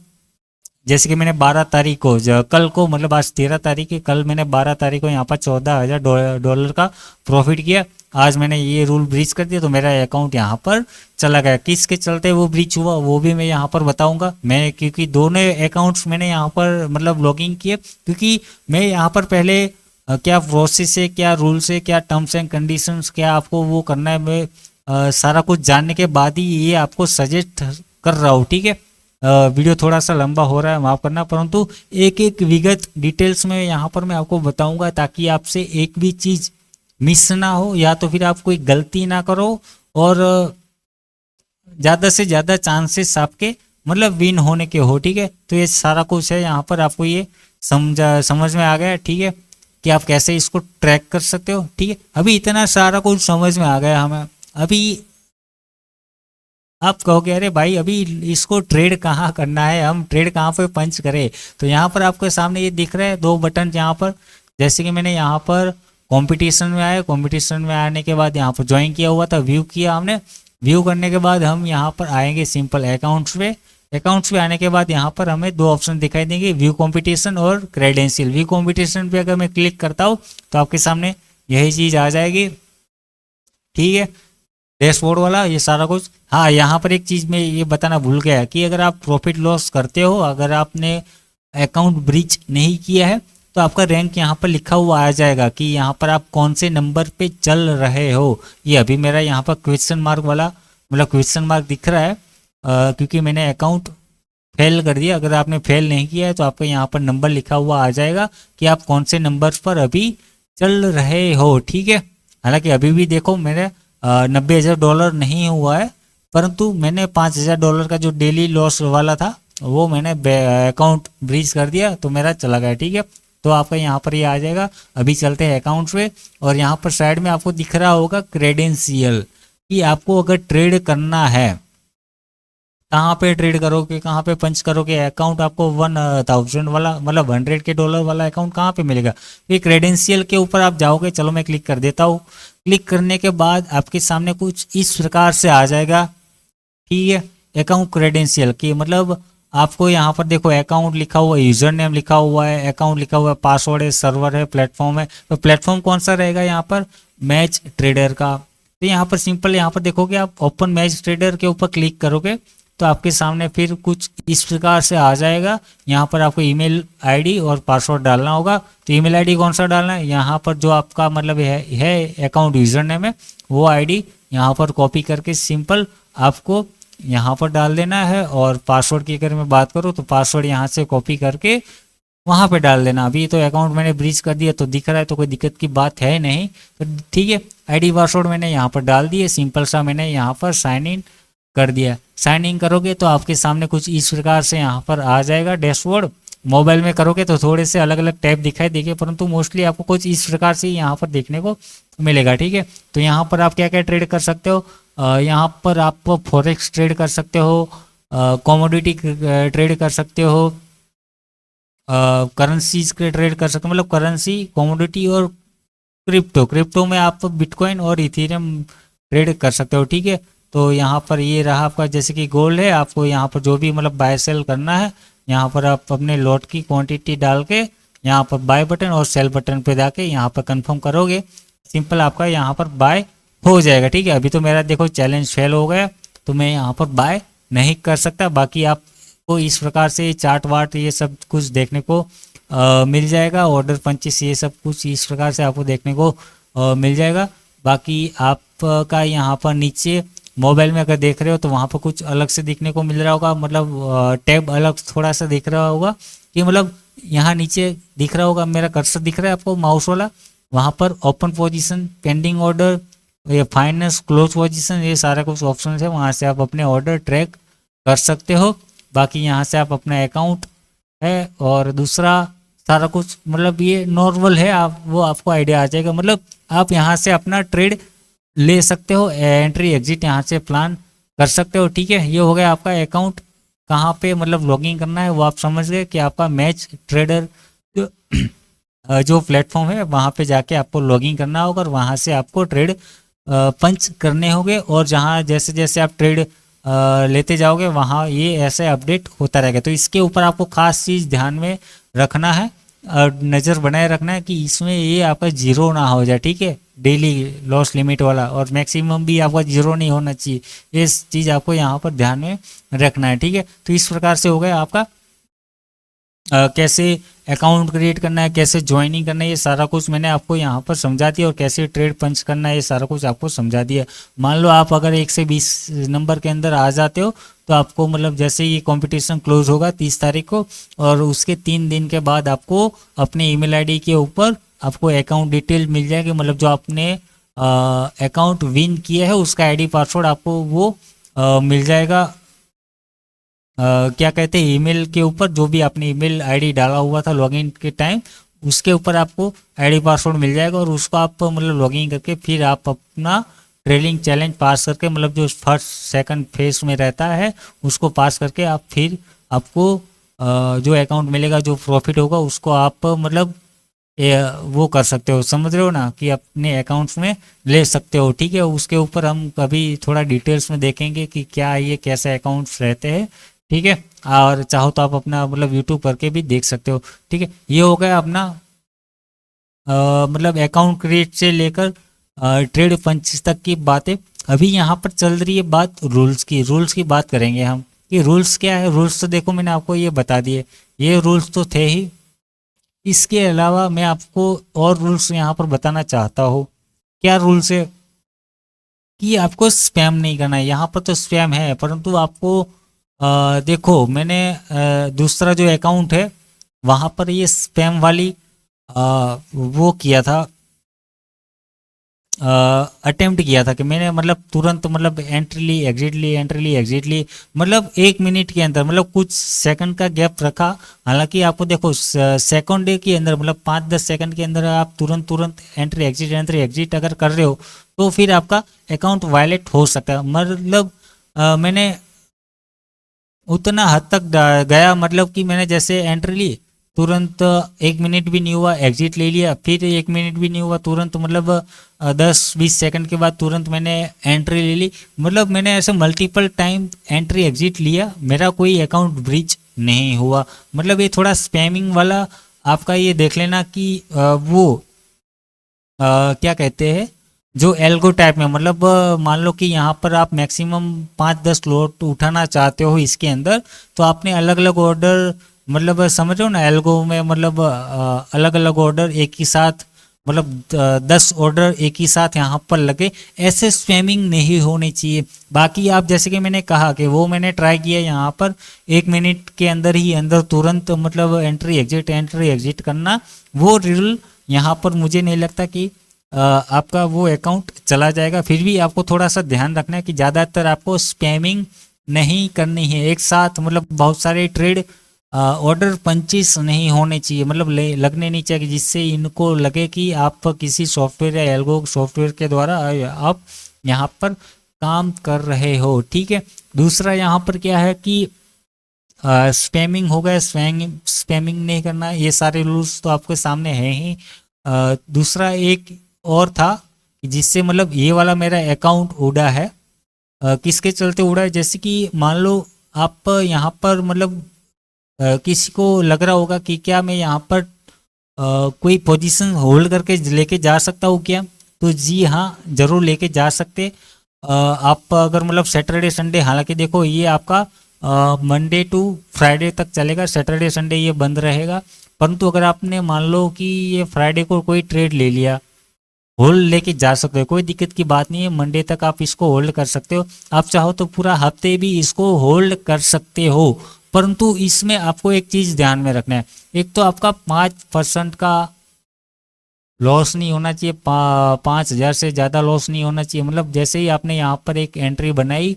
जैसे कि मैंने 12 तारीख को कल को मतलब आज 13 तारीख है, कल मैंने 12 तारीख को यहाँ पर $14,000 का प्रॉफिट किया। आज मैंने ये रूल ब्रीच कर दिया तो मेरा अकाउंट यहाँ पर चला गया। किसके चलते वो ब्रीच हुआ वो भी मैं यहाँ पर बताऊंगा। मैं क्योंकि दोनों अकाउंट्स मैंने यहाँ पर मतलब लॉगिंग किए, क्योंकि मैं यहाँ पर पहले क्या प्रोसेस है, क्या रूल्स है, क्या टर्म्स एंड कंडीशंस, क्या आपको वो करना है, मैं सारा कुछ जानने के बाद ही ये आपको सजेस्ट कर रहा हूँ। ठीक है, वीडियो थोड़ा सा लंबा हो रहा है, माफ़ करना, परंतु एक एक विगत डिटेल्स में यहाँ पर मैं आपको बताऊंगा ताकि आपसे एक भी चीज़ मिस ना हो, या तो फिर आप कोई गलती ना करो, और ज़्यादा से ज़्यादा चांसेस आपके मतलब विन होने के हो। ठीक है, तो ये सारा कुछ है यहाँ पर, आपको ये समझ में आ गया। ठीक है, कि आप कैसे इसको ट्रैक कर सकते हो। ठीक है, अभी इतना सारा कुछ समझ में आ गया हमें। अभी आप कहोगे अरे भाई अभी इसको ट्रेड कहाँ करना है, हम ट्रेड कहाँ पे पंच करें। तो यहाँ पर आपके सामने ये दिख रहा है दो बटन यहाँ पर, जैसे कि मैंने यहाँ पर कंपटीशन में आया, कंपटीशन में आने के बाद यहाँ पर ज्वाइन किया हुआ था, व्यू किया हमने, व्यू करने के बाद हम यहाँ पर आएंगे सिंपल अकाउंट्स पे। अकाउंट्स पे आने के बाद यहाँ पर हमें दो ऑप्शन दिखाई देंगे, व्यू कंपटीशन और क्रेडेंशियल। व्यू कंपटीशन पे अगर मैं क्लिक करता हूँ तो आपके सामने यही चीज़ आ जाएगी, ठीक है, डैशबोर्ड वाला ये सारा कुछ। हाँ, यहाँ पर एक चीज़ मैं ये बताना भूल गया कि अगर आप प्रॉफिट लॉस करते हो, अगर आपने अकाउंट ब्रीच नहीं किया है तो आपका रैंक यहाँ पर लिखा हुआ आ जाएगा कि यहाँ पर आप कौन से नंबर पे चल रहे हो। ये अभी मेरा यहाँ पर क्वेश्चन मार्क वाला मतलब क्वेश्चन मार्क दिख रहा है क्योंकि मैंने अकाउंट फेल कर दिया। अगर आपने फेल नहीं किया है तो आपका यहाँ पर नंबर लिखा हुआ आ जाएगा कि आप कौन से नंबर पर अभी चल रहे हो, ठीक है। हालांकि अभी भी देखो मेरे $90,000 नहीं हुआ है, परंतु मैंने $5,000 का जो डेली लॉस वाला था वो मैंने अकाउंट ब्रीच कर दिया तो मेरा चला गया, ठीक है। तो आपका यहाँ पर ये आ जाएगा। अभी चलते हैं अकाउंट्स पे और यहाँ पर साइड में आपको दिख रहा होगा क्रेडेंशियल, कि आपको अगर ट्रेड करना है कहाँ पे ट्रेड करोगे, कहाँ पे पंच करोगे। अकाउंट आपको 1,000 वाला मतलब $100 वाला अकाउंट कहाँ पे मिलेगा। ये क्रेडेंशियल के ऊपर आप जाओगे, चलो मैं क्लिक कर देता हूँ। क्लिक करने के बाद आपके सामने कुछ इस प्रकार से आ जाएगा, ठीक है। अकाउंट क्रेडेंशियल की मतलब आपको यहाँ पर देखो अकाउंट लिखा हुआ है, यूजर नेम लिखा हुआ है, अकाउंट लिखा हुआ है, पासवर्ड है, सर्वर है, प्लेटफॉर्म है। तो प्लेटफॉर्म कौन सा रहेगा यहाँ पर, मैच ट्रेडर का। तो यहाँ पर सिंपल यहाँ पर देखोगे आप ओपन मैच ट्रेडर के ऊपर क्लिक करोगे तो आपके सामने फिर कुछ इस प्रकार से आ जाएगा। यहाँ पर आपको ईमेल आईडी और पासवर्ड डालना होगा। तो ईमेल आईडी कौन सा डालना है, यहाँ पर जो आपका मतलब है अकाउंट यूजर नेम है वो आईडी यहाँ पर कॉपी करके सिंपल आपको यहाँ पर डाल देना है। और पासवर्ड की अगर मैं बात करूँ तो पासवर्ड यहाँ से कॉपी करके वहाँ पे डाल देना। अभी तो अकाउंट मैंने ब्रीच कर दिया तो दिख रहा है, तो कोई दिक्कत की बात है नहीं, तो ठीक है। आईडी पासवर्ड मैंने यहाँ पर डाल दिए, सिंपल सा मैंने यहाँ पर साइन इन कर दिया। साइन इन करोगे तो आपके सामने कुछ इस प्रकार से यहाँ पर आ जाएगा डैशबोर्ड। मोबाइल में करोगे तो थोड़े से अलग अलग टैब दिखाई देंगे, परंतु मोस्टली आपको कुछ इस प्रकार से यहाँ पर देखने को मिलेगा, ठीक है। तो यहाँ पर आप क्या क्या ट्रेड कर सकते हो, यहाँ पर आप फॉरेक्स ट्रेड कर सकते हो, कमोडिटी ट्रेड कर सकते हो, करेंसीज के ट्रेड कर सकते हो, मतलब करेंसी, कमोडिटी और क्रिप्टो में आप बिटकॉइन और इथेरियम ट्रेड कर सकते हो, ठीक है। तो यहाँ पर ये रहा आपका, जैसे कि गोल्ड है, आपको यहाँ पर जो भी मतलब बाय सेल करना है यहाँ पर आप अपने लॉट की क्वांटिटी डाल के यहाँ पर बाय बटन और सेल बटन पे जाके यहाँ पर कंफर्म करोगे, सिंपल आपका यहाँ पर बाय हो जाएगा, ठीक है। अभी तो मेरा देखो चैलेंज फेल हो गया तो मैं यहाँ पर बाय नहीं कर सकता। बाकी आपको इस प्रकार से चार्ट वार्ट ये सब कुछ देखने को मिल जाएगा, ऑर्डर पंचेस ये सब कुछ इस प्रकार से आपको देखने को मिल जाएगा। बाकी आपका यहाँ पर नीचे मोबाइल में अगर देख रहे हो तो वहाँ पर कुछ अलग से दिखने को मिल रहा होगा, मतलब टैब अलग थोड़ा सा दिख रहा होगा कि मतलब यहाँ नीचे दिख रहा होगा, मेरा कर्सर दिख रहा है आपको माउस वाला, वहाँ पर ओपन पोजीशन, पेंडिंग ऑर्डर, ये फाइनेंस, क्लोज पोजीशन, ये सारा कुछ ऑप्शन है, वहाँ से आप अपने ऑर्डर ट्रैक कर सकते हो। बाकी यहाँ से आप अपना अकाउंट है और दूसरा सारा कुछ मतलब ये नॉर्मल है, आप वो आपको आइडिया आ जाएगा। मतलब आप यहाँ से अपना ट्रेड ले सकते हो, एंट्री एग्जिट यहाँ से प्लान कर सकते हो, ठीक है। ये हो गया आपका अकाउंट कहाँ पे मतलब लॉगिंग करना है वो आप समझ गए कि आपका मैच ट्रेडर जो प्लेटफॉर्म है वहाँ पे जाके आपको लॉगिंग करना होगा और वहाँ से आपको ट्रेड पंच करने होंगे। और जहाँ जैसे जैसे आप ट्रेड लेते जाओगे वहाँ ये ऐसे अपडेट होता रहेगा। तो इसके ऊपर आपको खास चीज़ ध्यान में रखना है और नज़र बनाए रखना है कि इसमें ये आपका जीरो ना हो जाए, ठीक है, डेली लॉस लिमिट वाला, और मैक्सिमम भी आपका जीरो नहीं होना चाहिए। ये चीज़ आपको यहाँ पर ध्यान में रखना है, ठीक है। तो इस प्रकार से हो गया आपका कैसे अकाउंट क्रिएट करना है, कैसे ज्वाइनिंग करना है, ये सारा कुछ मैंने आपको यहाँ पर समझा दिया, और कैसे ट्रेड पंच करना है ये सारा कुछ आपको समझा दिया। मान लो आप अगर 1 से 20 नंबर के अंदर आ जाते हो तो आपको मतलब जैसे ये कंपटीशन क्लोज होगा 30 तारीख को, और उसके 3 दिन के बाद आपको अपने ईमेल आईडी के ऊपर आपको अकाउंट डिटेल मिल जाएगी, मतलब जो आपने अकाउंट विन किया है उसका आईडी पासवर्ड आपको वो मिल जाएगा। क्या कहते हैं, ईमेल के ऊपर जो भी आपने ईमेल आईडी डाला हुआ था लॉगिन के टाइम उसके ऊपर आपको आईडी पासवर्ड मिल जाएगा, और उसको आप मतलब लॉगिन करके फिर आप अपना ट्रेलिंग चैलेंज पास करके, मतलब जो फर्स्ट सेकंड फेज में रहता है उसको पास करके आप फिर आपको जो अकाउंट मिलेगा, जो प्रॉफिट होगा उसको आप मतलब वो कर सकते हो, समझ रहे हो ना, कि अपने अकाउंट्स में ले सकते हो। ठीक है, उसके ऊपर हम कभी थोड़ा डिटेल्स में देखेंगे कि क्या ये कैसे अकाउंट्स रहते हैं। ठीक है, और चाहो तो आप अपना मतलब यूट्यूब करके भी देख सकते हो। ठीक है, ये हो गया अपना मतलब अकाउंट क्रिएट से लेकर ट्रेड पंच तक की बातें। अभी यहाँ पर चल रही है बात रूल्स की। रूल्स की बात करेंगे हम कि रूल्स क्या है। रूल्स तो देखो मैंने आपको ये बता दिए, ये रूल्स तो थे ही। इसके अलावा मैं आपको और रूल्स यहाँ पर बताना चाहता हूँ। क्या रूल्स है कि आपको स्पैम नहीं करना है। यहाँ पर तो स्पैम है, परंतु आपको देखो मैंने दूसरा जो अकाउंट है वहाँ पर ये स्पैम वाली वो किया था, अटेम्प्ट किया था कि मैंने मतलब तुरंत मतलब एंट्री ली एग्जिट ली, मतलब 1 मिनट के अंदर, मतलब कुछ सेकंड का गैप रखा। हालांकि आपको देखो सेकंड डे के अंदर मतलब 5-10 सेकंड के अंदर आप तुरंत एंट्री एग्जिट अगर कर रहे हो तो फिर आपका अकाउंट वायलेट हो सकता है। मतलब मैंने उतना हद तक गया, मतलब कि मैंने जैसे एंट्री ली तुरंत 1 मिनट भी नहीं हुआ एग्जिट ले लिया, फिर 1 मिनट भी नहीं हुआ तुरंत मतलब 10-20 सेकंड के बाद तुरंत मैंने एंट्री ले ली। मतलब मैंने ऐसे मल्टीपल टाइम एंट्री एग्जिट लिया, मेरा कोई अकाउंट ब्रीच नहीं हुआ। मतलब ये थोड़ा स्पैमिंग वाला आपका ये देख लेना कि वो क्या कहते हैं जो एल्गो टाइप में, मतलब मान लो कि यहाँ पर आप मैक्सिमम 5-10 लॉट उठाना चाहते हो इसके अंदर, तो आपने अलग अलग ऑर्डर, मतलब समझ रहे हो ना, एल्गो में मतलब अलग अलग ऑर्डर एक ही साथ, मतलब 10 ऑर्डर एक ही साथ यहाँ पर लगे, ऐसे स्पैमिंग नहीं होनी चाहिए। बाकी आप जैसे कि मैंने कहा कि वो मैंने ट्राई किया यहाँ पर 1 मिनट के अंदर ही अंदर तुरंत मतलब एंट्री एग्जिट करना, वो रूल यहाँ पर मुझे नहीं लगता कि आपका वो अकाउंट चला जाएगा। फिर भी आपको थोड़ा सा ध्यान रखना है कि ज़्यादातर आपको स्पैमिंग नहीं करनी है एक साथ, मतलब बहुत सारे ट्रेड ऑर्डर पंचेस नहीं होने चाहिए, मतलब लगने नहीं चाहिए जिससे इनको लगे कि आप किसी सॉफ्टवेयर या एल्गो सॉफ्टवेयर के द्वारा आप यहाँ पर काम कर रहे हो। ठीक है, दूसरा यहाँ पर क्या है कि स्पैमिंग हो गया, स्पैमिंग नहीं करना, ये सारे रूल्स तो आपके सामने हैं ही। दूसरा एक और था कि जिससे मतलब ये वाला मेरा अकाउंट उड़ा है। किसके चलते उड़ा है, जैसे कि मान लो आप यहाँ पर मतलब किसी को लग रहा होगा कि क्या मैं यहाँ पर कोई पोजीशन होल्ड करके लेके जा सकता हूँ क्या, तो जी हाँ जरूर लेके जा सकते। आप अगर मतलब सैटरडे संडे, हालांकि देखो ये आपका मंडे टू फ्राइडे तक चलेगा, सैटरडे संडे ये बंद रहेगा। परंतु अगर आपने मान लो कि ये फ्राइडे को कोई ट्रेड ले लिया, होल्ड लेके जा सकते हो, कोई दिक्कत की बात नहीं है, मंडे तक आप इसको होल्ड कर सकते हो। आप चाहो तो पूरा हफ्ते भी इसको होल्ड कर सकते हो। परंतु इसमें आपको एक चीज ध्यान में रखना है, एक तो आपका 5% का लॉस नहीं होना चाहिए, 5,000 से ज़्यादा लॉस नहीं होना चाहिए। मतलब जैसे ही आपने यहाँ पर एक एंट्री बनाई,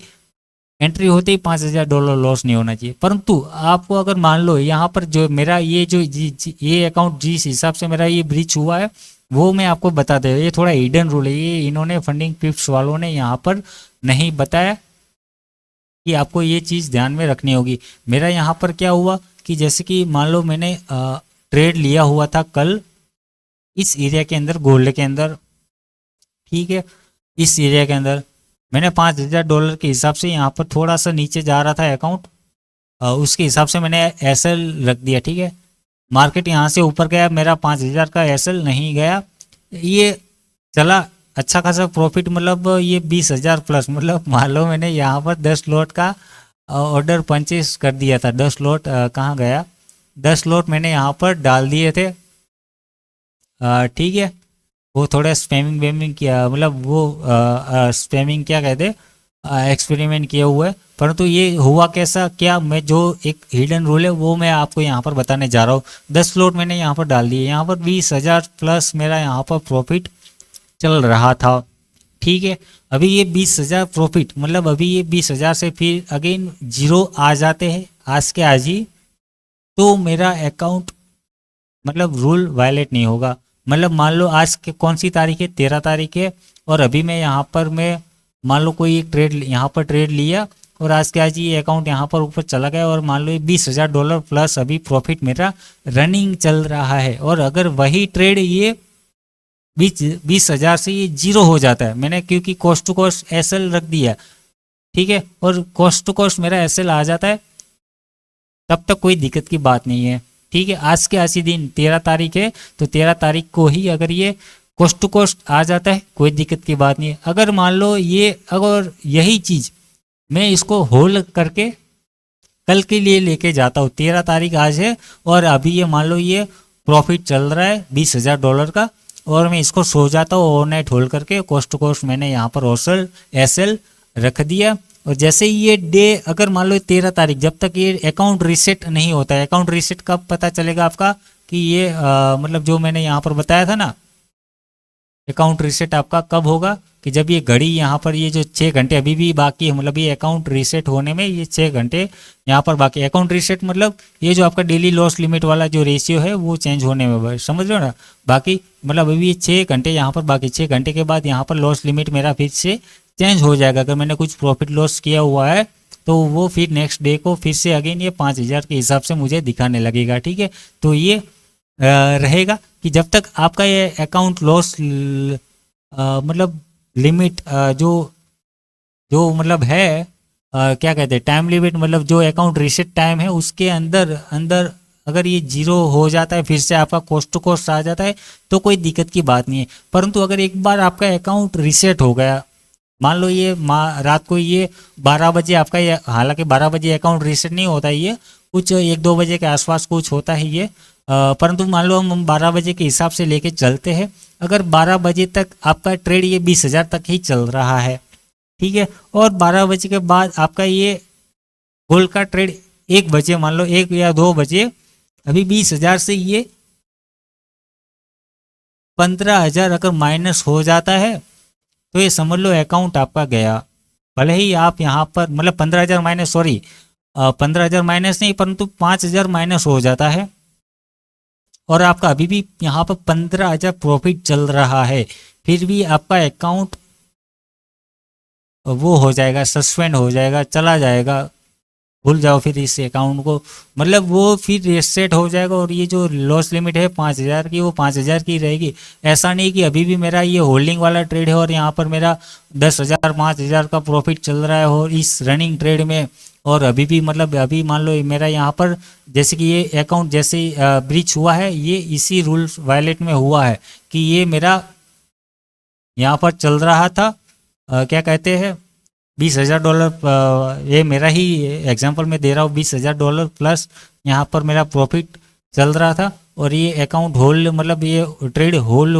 एंट्री होते ही $5,000 लॉस नहीं होना चाहिए। परंतु आपको अगर मान लो यहाँ पर जो मेरा ये जो ये अकाउंट जिस हिसाब से मेरा ये ब्रीच हुआ है वो मैं आपको बता दे, ये थोड़ा हिडन रूल है, ये इन्होंने फंडिंग पिप्स वालों ने यहाँ पर नहीं बताया कि आपको ये चीज़ ध्यान में रखनी होगी। मेरा यहाँ पर क्या हुआ कि जैसे कि मान लो मैंने ट्रेड लिया हुआ था कल इस एरिया के अंदर, गोल्ड के अंदर, ठीक है, इस एरिया के अंदर मैंने $5,000 के हिसाब से यहाँ पर थोड़ा सा नीचे जा रहा था अकाउंट, उसके हिसाब से मैंने एसएल रख दिया। ठीक है, मार्केट यहाँ से ऊपर गया, मेरा 5,000 का एसएल नहीं गया, ये चला अच्छा खासा प्रॉफिट, मतलब ये 20,000 प्लस, मतलब मान लो मैंने यहाँ पर 10 लॉट का ऑर्डर परचेस कर दिया था। 10 लॉट कहाँ गया, 10 लॉट मैंने यहाँ पर डाल दिए थे। ठीक है, वो थोड़ा स्पैमिंग वेमिंग किया, मतलब वो स्पैमिंग क्या कहते, एक्सपेरिमेंट किया हुआ है। परंतु ये हुआ कैसा, क्या मैं जो एक हिडन रूल है वो मैं आपको यहाँ पर बताने जा रहा हूँ। 10 लॉट मैंने यहाँ पर डाल दिए, यहाँ पर 20,000 प्लस मेरा यहाँ पर प्रॉफिट चल रहा था। ठीक है, अभी ये 20,000 प्रॉफिट, मतलब अभी ये 20,000 से फिर अगेन जीरो आ जाते हैं आज के आज ही, तो मेरा अकाउंट मतलब रूल वायलेट नहीं होगा। मतलब मान लो आज के कौन सी तारीख है, 13 तारीख है, और अभी मैं यहाँ पर मैं मान लो कोई एक ट्रेड यहाँ पर ट्रेड लिया और आज के आज ये अकाउंट यहाँ पर ऊपर चला गया और मान लो ये $20,000 प्लस अभी प्रॉफिट मेरा रनिंग चल रहा है। और अगर वही ट्रेड ये 20,000 से ये जीरो हो जाता है, मैंने क्योंकि कॉस्ट टू कॉस्ट एसएल रख दिया, ठीक है, और कॉस्ट टू कॉस्ट मेरा एसएल आ जाता है, तब तक कोई दिक्कत की बात नहीं है, ठीक है। आज के आज ही दिन 13 तारीख है, तो 13 तारीख को ही अगर ये कॉस्ट टू कॉस्ट आ जाता है कोई दिक्कत की बात नहीं है। अगर मान लो ये अगर यही चीज़ मैं इसको होल्ड करके कल के लिए लेके जाता हूँ, 13 तारीख आज है और अभी ये मान लो ये प्रॉफिट चल रहा है $20,000 का, और मैं इसको सो जाता हूँ ओवरनाइट होल्ड करके, कॉस्ट टू कॉस्ट मैंने यहाँ पर ओसल एसएल रख दिया। और जैसे ही ये डे अगर मान लो 13 तारीख, जब तक ये अकाउंट रीसेट नहीं होता है, अकाउंट रीसेट कब पता चलेगा आपका कि ये मतलब जो मैंने यहाँ पर बताया था ना, अकाउंट रीसेट आपका कब होगा कि जब ये घड़ी यहाँ पर ये जो 6 घंटे अभी भी बाकी है, मतलब ये अकाउंट रीसेट होने में ये 6 घंटे यहाँ पर बाकी। अकाउंट रीसेट मतलब ये जो आपका डेली लॉस लिमिट वाला जो रेशियो है वो चेंज होने में, समझ रहे हो ना, बाकी मतलब अभी ये 6 घंटे यहाँ पर बाकी, 6 घंटे के बाद यहाँ पर लॉस लिमिट मेरा फिर से चेंज हो जाएगा। अगर मैंने कुछ प्रॉफिट लॉस किया हुआ है तो वो फिर नेक्स्ट डे को फिर से अगेन ये 5,000 के हिसाब से मुझे दिखाने लगेगा, ठीक है। तो ये रहेगा कि जब तक आपका ये अकाउंट लॉस मतलब लिमिट जो जो मतलब है क्या कहते हैं टाइम लिमिट, मतलब जो अकाउंट रीसेट टाइम है उसके अंदर अंदर अगर ये जीरो हो जाता है, फिर से आपका कॉस्ट टू कॉस्ट आ जाता है, तो कोई दिक्कत की बात नहीं है। परंतु अगर एक बार आपका अकाउंट रीसेट हो गया, मान लो ये रात को ये 12 बजे आपका ये, हालांकि 12 बजे अकाउंट रीसेट नहीं होता है, ये कुछ 1-2 बजे के आसपास कुछ होता है ये, परंतु मान लो हम 12 बजे के हिसाब से लेके चलते हैं, अगर 12 बजे तक आपका ट्रेड ये 20,000 तक ही चल रहा है, ठीक है, और 12 बजे के बाद आपका ये गोल्ड का ट्रेड 1 बजे, मान लो 1 या 2 बजे अभी 20,000 से ये 15,000 अगर माइनस हो जाता है तो ये समझ लो अकाउंट आपका गया। भले ही आप यहाँ पर मतलब 15,000 माइनस, सॉरी 15,000 माइनस नहीं, परंतु 5,000 माइनस हो जाता है और आपका अभी भी यहाँ पर 15,000 प्रॉफिट चल रहा है, फिर भी आपका अकाउंट वो हो जाएगा, सस्पेंड हो जाएगा, चला जाएगा, भूल जाओ फिर इस अकाउंट को, मतलब वो फिर रीसेट हो जाएगा और ये जो लॉस लिमिट है 5,000 की, वो 5,000 की रहेगी। ऐसा नहीं कि अभी भी मेरा ये होल्डिंग वाला ट्रेड है और यहाँ पर मेरा 10,000 5,000 का प्रॉफिट चल रहा है और इस रनिंग ट्रेड में, और अभी भी मतलब अभी मान लो मेरा यहाँ पर जैसे कि ये अकाउंट जैसे ब्रीच हुआ है, ये इसी रूल्स वायलेट में हुआ है कि ये मेरा यहाँ पर चल रहा था क्या कहते हैं $20,000, ये मेरा ही एग्जांपल मैं दे रहा हूँ, $20,000 प्लस यहाँ पर मेरा प्रॉफिट चल रहा था और ये अकाउंट होल्ड मतलब ये ट्रेड होल्ड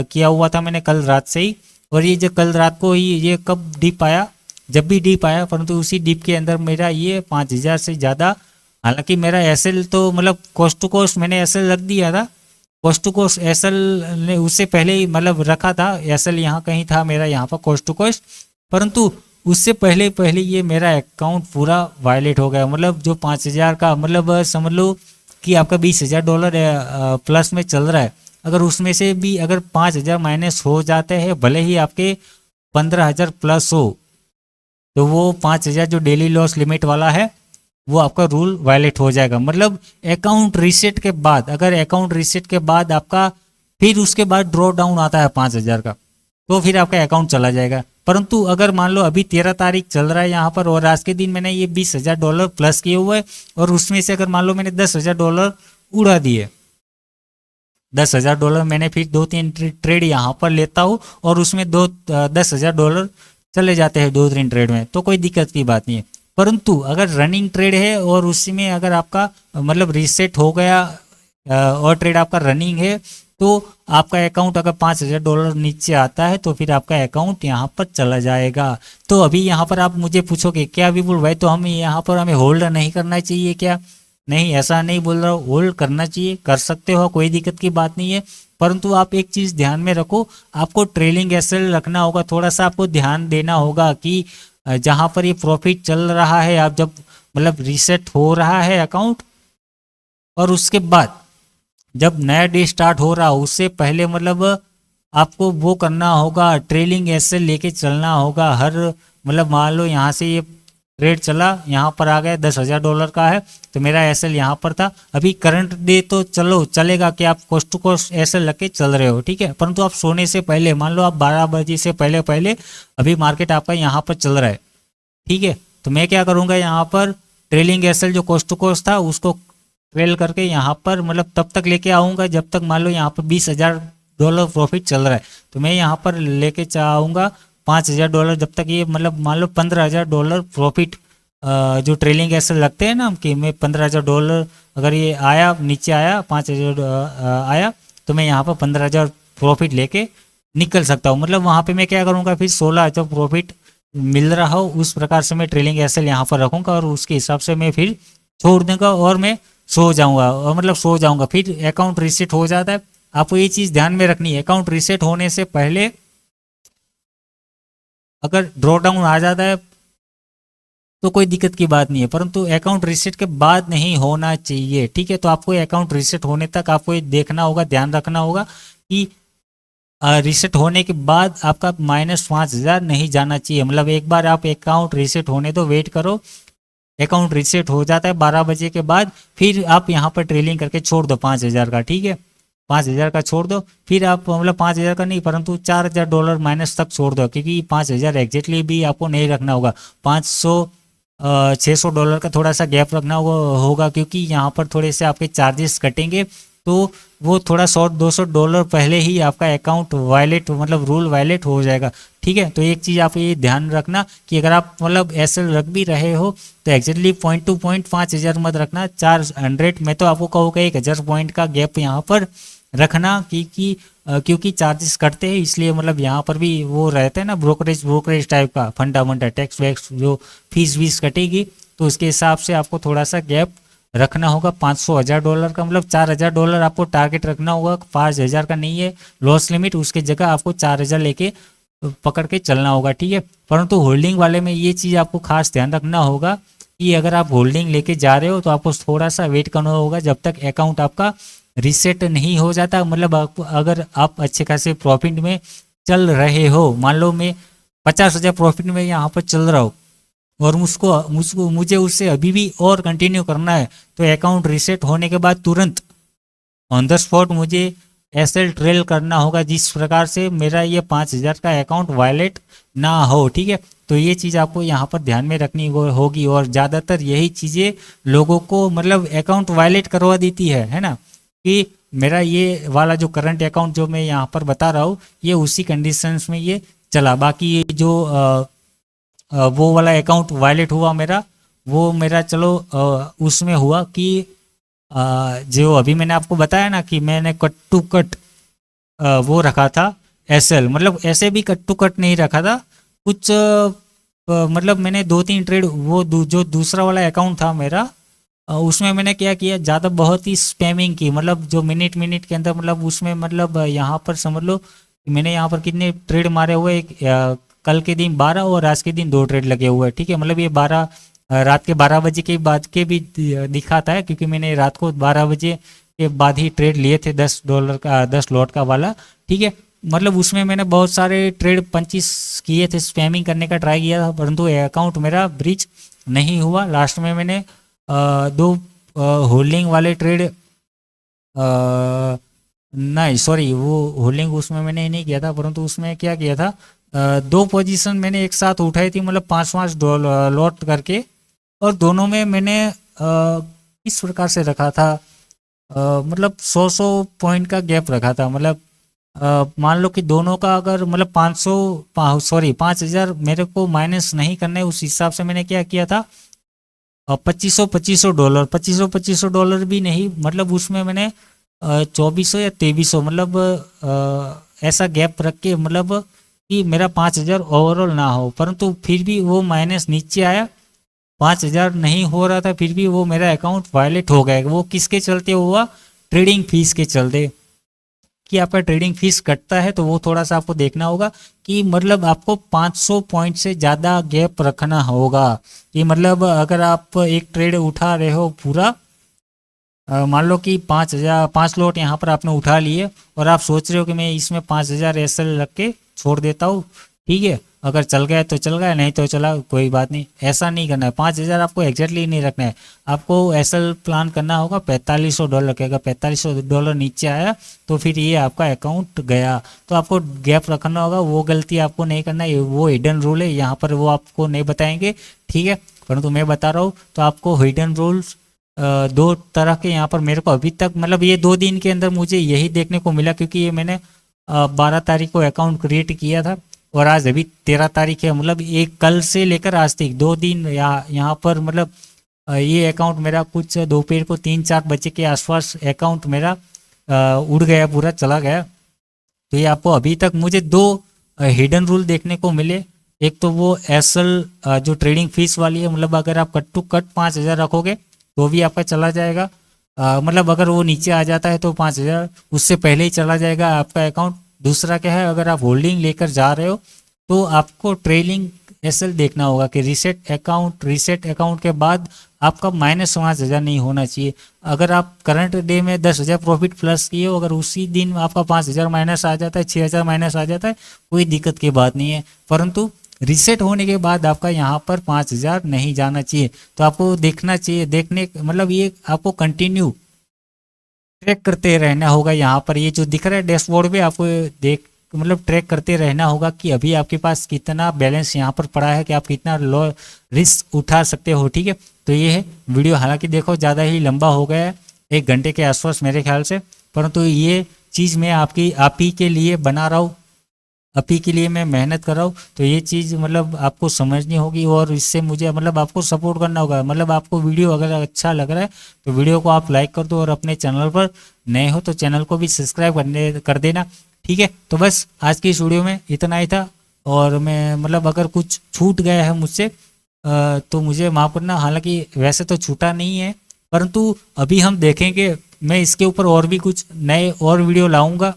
किया हुआ था मैंने कल रात से ही, और ये जो कल रात को ही ये कब डिप आया, जब भी डिप आया, परंतु उसी डिप के अंदर मेरा ये 5,000 से ज़्यादा, हालांकि मेरा एसएल तो मतलब कॉस्ट टू कॉस्ट मैंने एसएल रख दिया था, कॉस्ट टू कॉस्ट एसएल ने उससे पहले ही मतलब रखा था, एसएल यहाँ कहीं था मेरा यहाँ पर कॉस्ट टू कॉस्ट, परंतु उससे पहले पहले ये मेरा अकाउंट पूरा वायलेट हो गया। मतलब जो 5,000 का मतलब समझ लो कि आपका $20,000 प्लस में चल रहा है, अगर उसमें से भी अगर 5,000 माइनस हो जाते हैं, भले ही आपके 15,000 प्लस हो, तो वो 5,000 जो डेली लॉस लिमिट वाला है वो आपका रूल वायलेट हो जाएगा। मतलब अकाउंट रीसेट के बाद, अगर अकाउंट रीसेट के बाद आपका फिर उसके बाद ड्रॉ डाउन आता है 5,000 का, तो फिर आपका अकाउंट चला जाएगा। परंतु अगर मान लो अभी 13 तारीख चल रहा है यहाँ पर और आज के दिन मैंने ये $20,000 प्लस किए हुए है और उसमें से अगर मान लो मैंने $10,000 उड़ा दिए, $10,000 मैंने फिर 2-3 ट्रेड यहाँ पर लेता हूँ और उसमें $10,000 चले जाते हैं 2-3 ट्रेड में, तो कोई दिक्कत की बात नहीं है। परंतु अगर रनिंग ट्रेड है और उसी में अगर आपका मतलब रीसेट हो गया और ट्रेड आपका रनिंग है, तो आपका अकाउंट अगर $5,000 नीचे आता है तो फिर आपका अकाउंट यहाँ पर चला जाएगा। तो अभी यहाँ पर आप मुझे पूछोगे क्या विपुल भाई, तो हम यहाँ पर हमें होल्ड नहीं करना चाहिए क्या? नहीं, ऐसा नहीं बोल रहा हूँ, होल्ड करना चाहिए, कर सकते हो, कोई दिक्कत की बात नहीं है। परंतु आप एक चीज़ ध्यान में रखो, आपको ट्रेलिंग एसएल रखना होगा, थोड़ा सा आपको ध्यान देना होगा कि जहाँ पर ये प्रॉफिट चल रहा है, आप जब मतलब रीसेट हो रहा है अकाउंट और उसके बाद जब नया डे स्टार्ट हो रहा हो उससे पहले मतलब आपको वो करना होगा, ट्रेलिंग एसएल लेके चलना होगा हर, मतलब मान लो यहाँ से ये ट्रेड चला, यहाँ पर आ गया $10,000 का है, तो मेरा एसएल यहाँ पर था। अभी करंट डे तो चलो चलेगा कि आप कोस्ट टू कोस्ट एसएल लग के चल रहे हो, ठीक है, परंतु आप सोने से पहले, मान लो आप 12 बजे से पहले पहले अभी मार्केट आपका यहाँ पर चल रहा है, ठीक है, तो मैं क्या करूँगा, यहाँ पर ट्रेलिंग एसएल जो कोस्ट टू कोस्ट था उसको ट्रेल करके यहाँ पर मतलब तब तक लेके आऊँगा जब तक मान लो यहाँ पर $20,000 प्रॉफिट चल रहा है, तो मैं यहाँ पर लेके चाहूँगा $5,000, जब तक ये मतलब मान लो $15,000 प्रॉफिट, जो ट्रेलिंग एसएल लगते हैं ना कि मैं $15,000 अगर ये आया, नीचे आया 5,000 आया, तो मैं यहाँ पर 15,000 प्रॉफिट लेके निकल सकता हूँ। मतलब वहाँ पे मैं क्या करूँगा, फिर 16,000 प्रॉफिट मिल रहा हो उस प्रकार से मैं ट्रेलिंग एसएल यहाँ पर रखूँगा और उसके हिसाब से मैं फिर छोड़ दूँगा और मैं सो जाऊँगा, और मतलब सो जाऊँगा, फिर अकाउंट रीसेट हो जाता है। आपको ये चीज़ ध्यान में रखनी है, अकाउंट रीसेट होने से पहले अगर ड्रॉ डाउन आ जाता है तो कोई दिक्कत की बात नहीं है, परंतु अकाउंट रीसेट के बाद नहीं होना चाहिए, ठीक है। तो आपको अकाउंट रीसेट होने तक आपको ये देखना होगा, ध्यान रखना होगा कि रीसेट होने के बाद आपका -5,000 नहीं जाना चाहिए। मतलब एक बार आप अकाउंट रीसेट होने तो वेट करो, अकाउंट रीसेट हो जाता है 12 बजे के बाद, फिर आप यहाँ पर ट्रेलिंग करके छोड़ दो 5,000 का, ठीक है, 5,000 का छोड़ दो, फिर आप मतलब 5,000 का नहीं परंतु $4,000 माइनस तक छोड़ दो, क्योंकि 5,000 एग्जैक्टली भी आपको नहीं रखना होगा, 600 $600 का थोड़ा सा गैप रखना होगा, क्योंकि यहाँ पर थोड़े से आपके चार्जेस कटेंगे, तो वो थोड़ा $100-200 पहले ही आपका अकाउंट वायलेट, मतलब रूल वायलेट हो जाएगा, ठीक है। तो एक चीज़ आप ये ध्यान रखना कि अगर आप मतलब एसएल रख भी रहे हो तो एक्जैक्टली पॉइंट टू पॉइंट 5,000 मत रखना, 400, मैं तो आपको कहूँगा 1,000 पॉइंट का गैप यहाँ पर रखना, क्योंकि चार्जेस कटते हैं, इसलिए मतलब यहाँ पर भी वो रहता है ना ब्रोकरेज टाइप का, फंडामेंटल टैक्स वैक्स जो फीस वीस कटेगी, तो उसके हिसाब से आपको थोड़ा सा गैप रखना होगा। $500,000 का मतलब $4,000 आपको टारगेट रखना होगा, 5,000 का नहीं है लॉस लिमिट, उसके जगह आपको 4,000 लेके पकड़ के चलना होगा, ठीक है। परंतु होल्डिंग वाले में ये चीज़ आपको खास ध्यान रखना होगा कि अगर आप होल्डिंग लेके जा रहे हो तो आपको थोड़ा सा वेट करना होगा जब तक अकाउंट आपका रीसेट नहीं हो जाता। मतलब अगर आप अच्छे खासे प्रॉफिट में चल रहे हो, मान लो मैं 50,000 प्रॉफिट में यहाँ पर चल रहा हूँ और मुझे उससे अभी भी और कंटिन्यू करना है, तो अकाउंट रीसेट होने के बाद तुरंत ऑन द स्पॉट मुझे एसएल ट्रेल करना होगा, जिस प्रकार से मेरा ये 5,000 का अकाउंट वायलेट ना हो, ठीक है। तो ये चीज़ आपको यहाँ पर ध्यान में रखनी होगी, और ज़्यादातर यही चीज़ें लोगों को मतलब अकाउंट वायलेट करवा देती है ना, कि मेरा ये वाला जो करंट अकाउंट जो मैं यहाँ पर बता रहा हूँ ये उसी कंडीशंस में ये चला। बाकी ये जो वो वाला अकाउंट वायलेट हुआ मेरा, वो मेरा चलो उसमें हुआ कि जो अभी मैंने आपको बताया ना कि मैंने कट टू कट वो रखा था एसएल, मतलब ऐसे भी कट टू कट नहीं रखा था कुछ, मतलब मैंने 2-3 ट्रेड वो जो दूसरा वाला अकाउंट था मेरा, उसमें मैंने क्या किया, ज़्यादा बहुत ही स्पैमिंग की, मतलब जो मिनट के अंदर, मतलब उसमें मतलब यहाँ पर समझ लो मैंने यहाँ पर कितने ट्रेड मारे हुए, कल के दिन 12 और आज के दिन 2 ट्रेड लगे हुए हैं, ठीक है। मतलब ये 12 रात के 12 बजे के बाद के भी दिखाता है, क्योंकि मैंने रात को 12 बजे के बाद ही ट्रेड लिए थे $10 का, 10 लॉट का वाला, ठीक है। मतलब उसमें मैंने बहुत सारे ट्रेड 25 किए थे, स्पैमिंग करने का ट्राई किया था, परंतु अकाउंट मेरा ब्रीच नहीं हुआ। लास्ट में मैंने 2 होल्डिंग वाले ट्रेड, नहीं सॉरी वो होल्डिंग उसमें मैंने नहीं किया था, परंतु उसमें क्या किया था, 2 पोजीशन मैंने एक साथ उठाई थी, मतलब 5-5 लॉट करके, और दोनों में मैंने किस प्रकार से रखा था, मतलब 100 पॉइंट का गैप रखा था। मतलब मान लो कि दोनों का अगर मतलब 5,000 मेरे को माइनस नहीं करना है, उस हिसाब से मैंने क्या किया था, $2,500 भी नहीं, मतलब उसमें मैंने 2,400 या 2,300 मतलब ऐसा गैप रख के, मतलब कि मेरा 5,000 ओवरऑल ना हो, परंतु फिर भी वो माइनस नीचे आया, 5,000 नहीं हो रहा था, फिर भी वो मेरा अकाउंट वायलेट हो गया। वो किसके चलते हुआ, ट्रेडिंग फीस के चलते, कि आपका ट्रेडिंग फीस कटता है, तो वो थोड़ा सा आपको देखना होगा कि मतलब आपको 500 पॉइंट से ज़्यादा गैप रखना होगा। कि मतलब अगर आप एक ट्रेड उठा रहे हो पूरा मान लो कि 5,000 5 लॉट यहाँ पर आपने उठा लिए और आप सोच रहे हो कि मैं इसमें 5,000 एसएल रख के छोड़ देता हूँ, ठीक है, अगर चल गया तो चल गया, नहीं तो चला कोई बात नहीं। ऐसा नहीं करना है, 5,000 आपको एग्जैक्टली नहीं रखना है, आपको एसएल प्लान करना होगा $4500 के। अगर $4500 नीचे आया तो फिर ये आपका अकाउंट गया, तो आपको गैप रखना होगा। वो गलती आपको नहीं करना है, वो हिडन रूल है, यहाँ पर वो आपको नहीं बताएंगे, ठीक है, परंतु मैं बता रहा हूँ। तो आपको हिडन रूल्स 2 तरह के यहाँ पर मेरे को अभी तक मतलब ये 2 दिन के अंदर मुझे यही देखने को मिला, क्योंकि ये मैंने 12 तारीख को अकाउंट क्रिएट किया था और आज अभी 13 तारीख है, मतलब एक कल से लेकर आज तक 2 दिन यहाँ पर मतलब ये अकाउंट मेरा कुछ दोपहर को 3-4 बजे के आसपास अकाउंट मेरा उड़ गया, पूरा चला गया। तो ये आपको अभी तक मुझे 2 हिडन रूल देखने को मिले। एक तो वो एसएल जो ट्रेडिंग फीस वाली है, मतलब अगर आप कट टू कट 5,000 रखोगे तो भी आपका चला जाएगा, मतलब अगर वो नीचे आ जाता है तो 5,000 उससे पहले ही चला जाएगा आपका अकाउंट। दूसरा क्या है, अगर आप होल्डिंग लेकर जा रहे हो तो आपको ट्रेलिंग एसएल देखना होगा कि रीसेट अकाउंट के बाद आपका -5,000 नहीं होना चाहिए। अगर आप करंट डे में 10,000 प्रॉफिट प्लस किए हो, अगर उसी दिन आपका 5,000 माइनस आ जाता है, 6,000 माइनस आ जाता है, कोई दिक्कत की बात नहीं है, परंतु रीसेट होने के बाद आपका यहाँ पर 5,000 नहीं जाना चाहिए। तो आपको देखना चाहिए, देखने मतलब ये आपको कंटिन्यू ट्रैक करते रहना होगा। यहाँ पर ये जो दिख रहा है डैशबोर्ड पे आपको देख मतलब ट्रैक करते रहना होगा कि अभी आपके पास कितना बैलेंस यहाँ पर पड़ा है, कि आप कितना लो रिस्क उठा सकते हो, ठीक है। तो ये है वीडियो, हालांकि देखो ज़्यादा ही लंबा हो गया है, 1 घंटे के आसपास मेरे ख्याल से, परंतु ये चीज़ मैं आप ही के लिए बना रहा हूँ, आप ही के लिए मैं मेहनत कर रहा हूँ। तो ये चीज़ मतलब आपको समझनी होगी और इससे मुझे मतलब आपको सपोर्ट करना होगा। मतलब आपको वीडियो अगर अच्छा लग रहा है तो वीडियो को आप लाइक कर दो और अपने चैनल पर नए हो तो चैनल को भी सब्सक्राइब कर देना, ठीक है। तो बस आज की इस वीडियो में इतना ही था, और मैं मतलब अगर कुछ छूट गया है मुझसे तो मुझे माफ़ करना। हालांकि वैसे तो छूटा नहीं है, परंतु अभी हम देखेंगे, मैं इसके ऊपर और भी कुछ नए और वीडियो लाऊंगा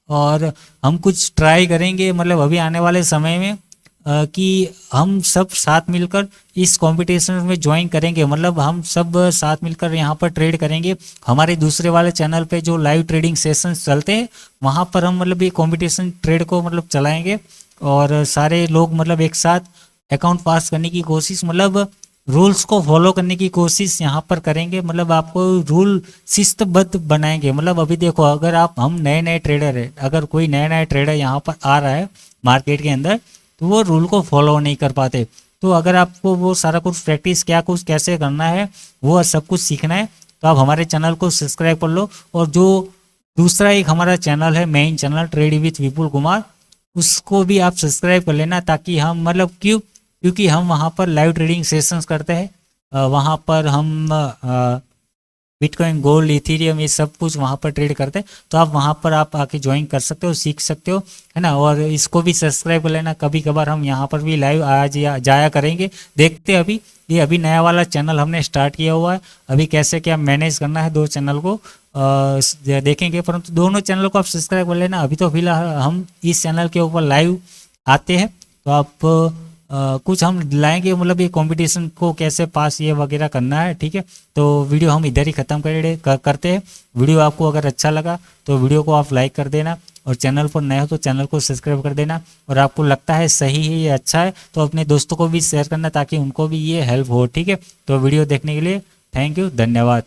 और हम कुछ ट्राई करेंगे मतलब अभी आने वाले समय में कि हम सब साथ मिलकर इस कंपटीशन में ज्वाइन करेंगे। मतलब हम सब साथ मिलकर यहाँ पर ट्रेड करेंगे। हमारे दूसरे वाले चैनल पे जो लाइव ट्रेडिंग सेशंस चलते हैं वहाँ पर हम मतलब ये कंपटीशन ट्रेड को मतलब चलाएंगे और सारे लोग मतलब एक साथ अकाउंट पास करने की कोशिश, मतलब रूल्स को फॉलो करने की कोशिश यहाँ पर करेंगे। मतलब आपको रूल शिस्तबद्ध बनाएंगे। मतलब अभी देखो, अगर हम नए ट्रेडर है, अगर कोई नया ट्रेडर यहाँ पर आ रहा है मार्केट के अंदर तो वो रूल को फॉलो नहीं कर पाते। तो अगर आपको वो सारा कुछ प्रैक्टिस क्या कुछ कैसे करना है वो सब कुछ सीखना है तो आप हमारे चैनल को सब्सक्राइब कर लो। और जो दूसरा एक हमारा चैनल है main channel trade with Vipul Kumar, उसको भी आप सब्सक्राइब कर लेना, ताकि हम मतलब क्योंकि हम वहाँ पर लाइव ट्रेडिंग सेशंस करते हैं। वहाँ पर हम बिटकॉइन, गोल्ड, इथेरियम ये सब कुछ वहाँ पर ट्रेड करते हैं। तो आप वहाँ पर आप आके ज्वाइन कर सकते हो, सीख सकते हो, है ना। और इसको भी सब्सक्राइब कर लेना। कभी कभार हम यहाँ पर भी लाइव जाया करेंगे। देखते हैं, अभी नया वाला चैनल हमने स्टार्ट किया हुआ है, अभी कैसे क्या मैनेज करना है 2 चैनल को देखेंगे। परंतु दोनों चैनल को आप सब्सक्राइब कर लेना। अभी तो फिलहाल हम इस चैनल के ऊपर लाइव आते हैं, तो आप कुछ हम लाएंगे, मतलब ये कंपटीशन को कैसे पास ये वगैरह करना है, ठीक है। तो वीडियो हम इधर ही ख़त्म करते हैं। वीडियो आपको अगर अच्छा लगा तो वीडियो को आप लाइक कर देना, और चैनल पर नए हो तो चैनल को सब्सक्राइब कर देना। और आपको लगता है सही है, ये अच्छा है, तो अपने दोस्तों को भी शेयर करना ताकि उनको भी ये हेल्प हो, ठीक है। तो वीडियो देखने के लिए थैंक यू, धन्यवाद।